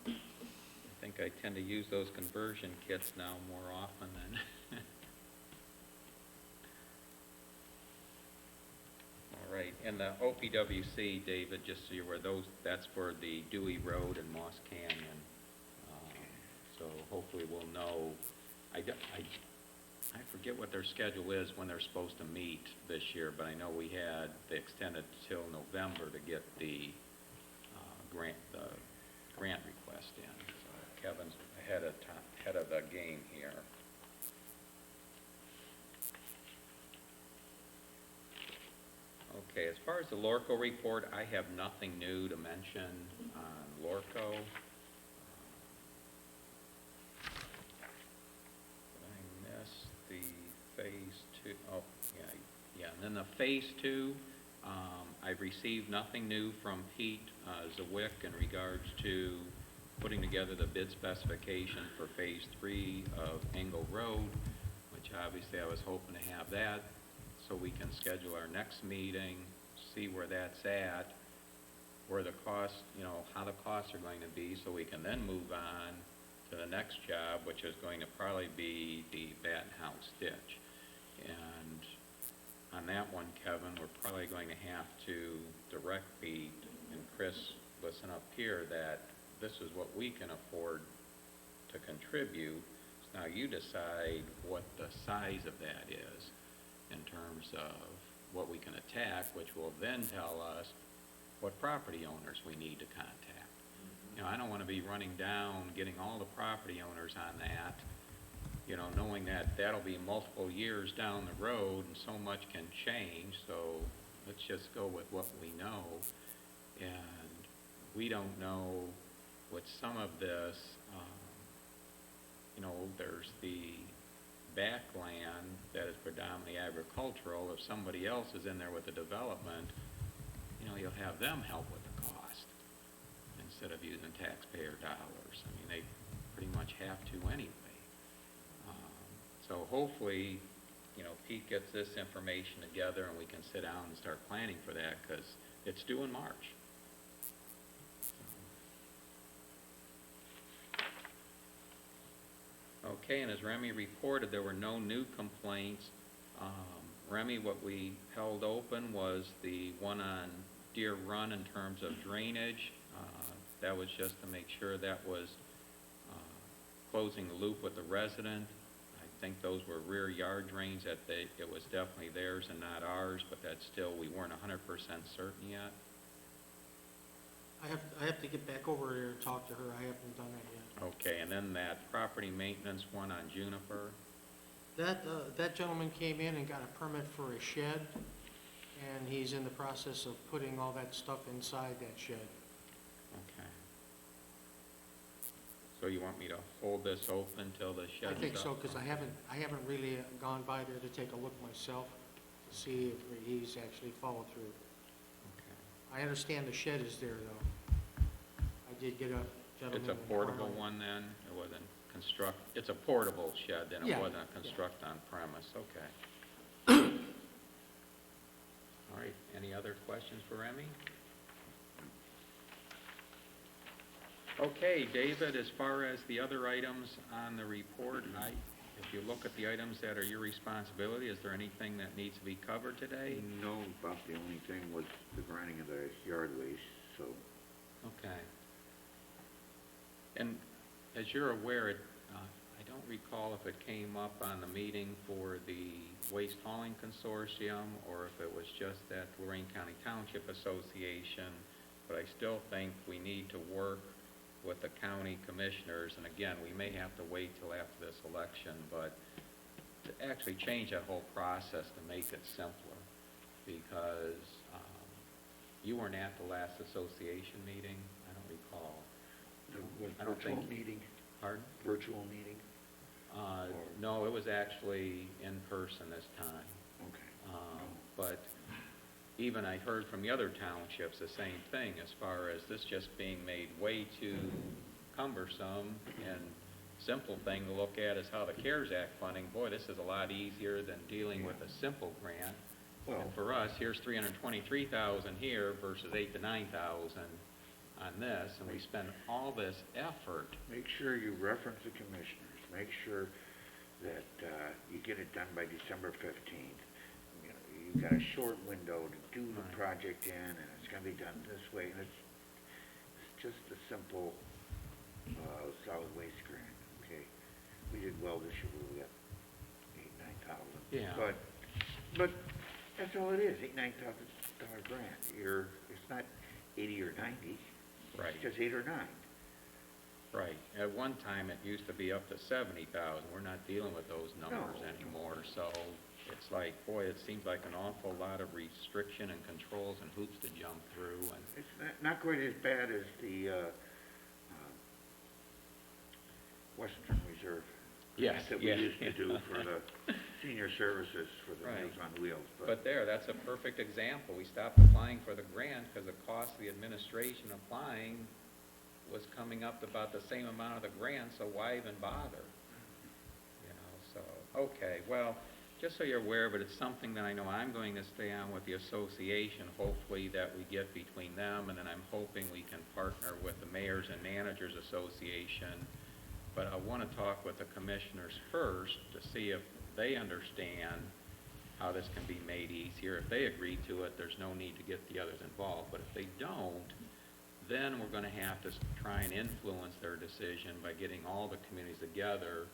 I think I tend to use those conversion kits now more often than... All right, and the OPWC, David, just so you're aware, that's for the Dewey Road and Moss Canyon. So hopefully we'll know, I forget what their schedule is when they're supposed to meet this year, but I know they extended till November to get the grant request in. So Kevin's ahead of the game here. Okay, as far as the Lorco report, I have nothing new to mention. Lorco. I missed the phase two. Oh, yeah, and then the phase two, I've received nothing new from Pete Zawick in regards to putting together the bid specification for phase three of Engel Road, which obviously I was hoping to have that so we can schedule our next meeting, see where that's at, where the costs, how the costs are going to be, so we can then move on to the next job, which is going to probably be the Batten House ditch. And on that one, Kevin, we're probably going to have to direct Pete and Chris, listen up here, that this is what we can afford to contribute. Now you decide what the size of that is in terms of what we can attack, which will then tell us what property owners we need to contact. I don't want to be running down, getting all the property owners on that, knowing that that'll be multiple years down the road and so much can change. So let's just go with what we know. And we don't know with some of this, there's the backland that is predominantly agricultural. If somebody else is in there with the development, you'll have them help with the cost instead of using taxpayer dollars. I mean, they pretty much have to anyway. So hopefully, Pete gets this information together and we can sit down and start planning for that, because it's due in March. Okay, and as Remy reported, there were no new complaints. Remy, what we held open was the one on Deer Run in terms of drainage. That was just to make sure that was closing the loop with the resident. I think those were rear yard drains, that it was definitely theirs and not ours, but that's still, we weren't 100% certain yet. I have to get back over there and talk to her. I haven't done that yet. Okay, and then that property maintenance one on Juniper. That gentleman came in and got a permit for a shed, and he's in the process of putting all that stuff inside that shed. Okay. So you want me to hold this open till the shed's up? I think so, because I haven't really gone by there to take a look myself to see if he's actually followed through. Okay. I understand the shed is there, though. I did get a gentleman. It's a portable one then? It wasn't it's a portable shed then? It Yeah, wasn't a yeah. construct on premise? Okay. All right, any other questions for Remy? Okay, David, as far as the other items on the report, if you look at the items that are your responsibility, is there anything that needs to be covered today? No, about the only thing was the grinding of the yard waste, so. Okay. And as you're aware, I don't recall if it came up on the meeting for the Waste Hauling Consortium or if it was just at Lorraine County Township Association, but I still think we need to work with the county commissioners, and again, we may have to wait till after this election, but to actually change that whole process to make it simpler, because you weren't at the last association meeting, I don't recall. I don't Virtual think- meeting, Pardon? virtual meeting? No, it was actually in person this time. Okay. But even I heard from the other townships the same thing, as far as this just being made way too cumbersome. And simple thing to look at is how the CARES Act funding, boy, this is a lot easier than dealing with a simple grant. Well, And for us, here's $323,000 here versus $8,000 to $9,000 on this, and we spend all this effort. make sure you reference the commissioners, make sure that you get it done by December 15th. You've got a short window to do the Right. project in, and it's gonna be done this way, and it's just a simple solid waste grant, okay? We did well this year, we got $8,000, $9,000. Yeah. But that's all it is, $8,000, $9,000 grant. It's not 80 or 90. Right. It's just 8 or 9. Right. At one time, it used to be up to 70,000. We're not dealing with those numbers No. anymore. So it's like, boy, it seems like an awful lot of restriction and controls and hoops to jump through. And It's not quite as bad as the Western Reserve. Yes, That we yeah. used to do for the senior services for the Right. Meals on Wheels. But there, that's a perfect example. We stopped applying for the grant because the cost of the administration applying was coming up to about the same amount of the grant, so why even bother? You know, so, okay, well, just so you're aware of it, it's something that I know I'm going to stay on with the association, hopefully that we get between them, and then I'm hoping we can partner with the Mayors and Managers Association. But I want to talk with the commissioners first to see if they understand how this can be made easier. If they agree to it, there's no need to get the others involved. But if they don't, then we're going to have to try and influence their decision by getting all the communities together,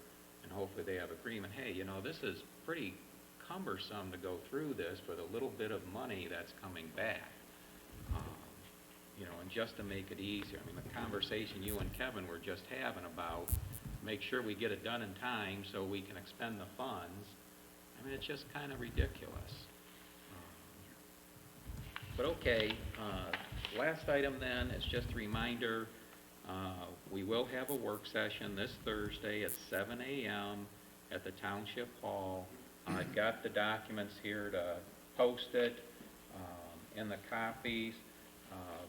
and hopefully they have agreement. Hey, you know, this is pretty cumbersome to go through this for the little bit of money that's coming back. You know, and just to make it easier. I mean, the conversation you and Kevin were just having about make sure we get it done in time so we can expend the funds. I mean, it's just kind of ridiculous. But okay, last item then is just a reminder, we will have a work session this Thursday at 7 a.m. at the Township Hall. I've got the documents here to post it in the copies.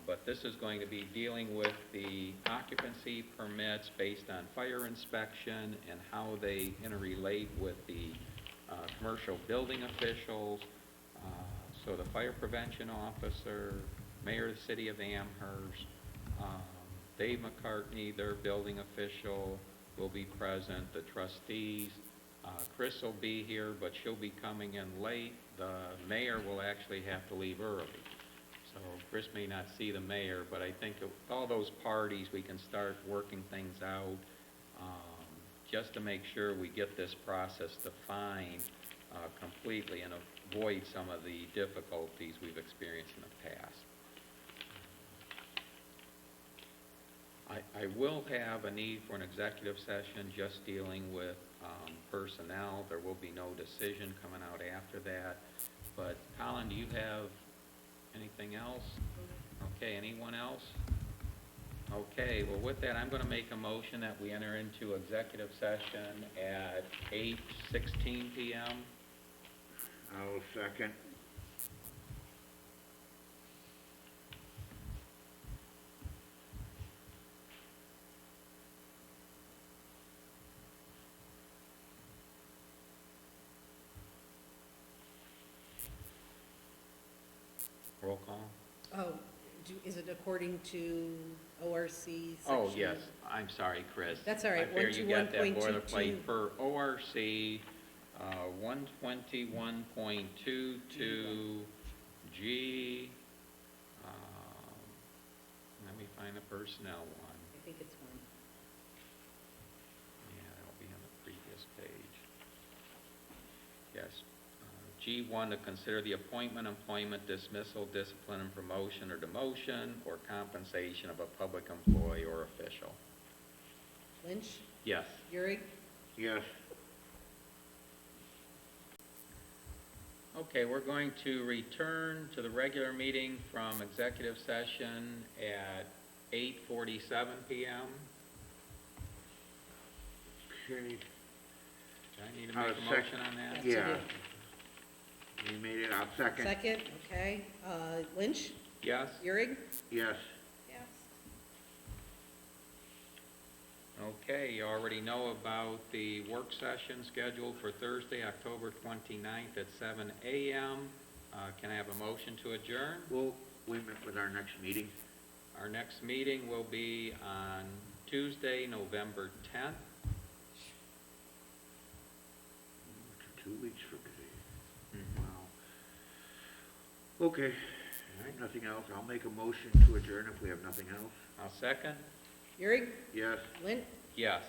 But this is going to be dealing with the occupancy permits based on fire inspection and how they interrelate with the commercial building officials. So the fire prevention officer, mayor of the city of Amherst, Dave McCartney, their building official, will be present, the trustees. Chris will be here, but she'll be coming in late. The mayor will actually have to leave early. So Chris may not see the mayor, but I think with all those parties, we can start working things out just to make sure we get this process defined completely and avoid some of the difficulties we've experienced in the past. I will have a need for an executive session just dealing with personnel. There will be no decision coming out after that. But Colin, do you have anything else? Okay, anyone else? Okay, well with that, I'm going to make a motion that we enter into executive session at 8:16 p.m. I'll second. Roll call. Oh, is it according to ORC section? Oh, yes, I'm sorry, Chris. That's all right. I figured you got that 121.22. boilerplate for ORC 121.22 G. Let me find the personnel one. I think it's one. Yeah, that'll be on the previous page. Yes. G1, to consider the appointment, employment, dismissal, discipline, and promotion or demotion or compensation of a public employee or official. Lynch, Yes. Euring, Yes. Okay, we're going to return to the regular meeting from executive session at 8:47 p.m. Okay. Do I need to make a Sec- motion on that? Yes, Yeah. you do. You made it, I'll second. Second, okay. Lynch, Yes? Euring? Yes. Yes. Okay, you already know about the work session scheduled for Thursday, October 29th at 7 a.m. Can I have a motion to adjourn? Well, wait a minute with our next meeting. Our next meeting will be on Tuesday, November 10th. 2 weeks from today. Mhm. Wow. Okay. Nothing else. I'll make a motion to adjourn if we have nothing else. I'll second. Euring, Yes. Lynch, Yes.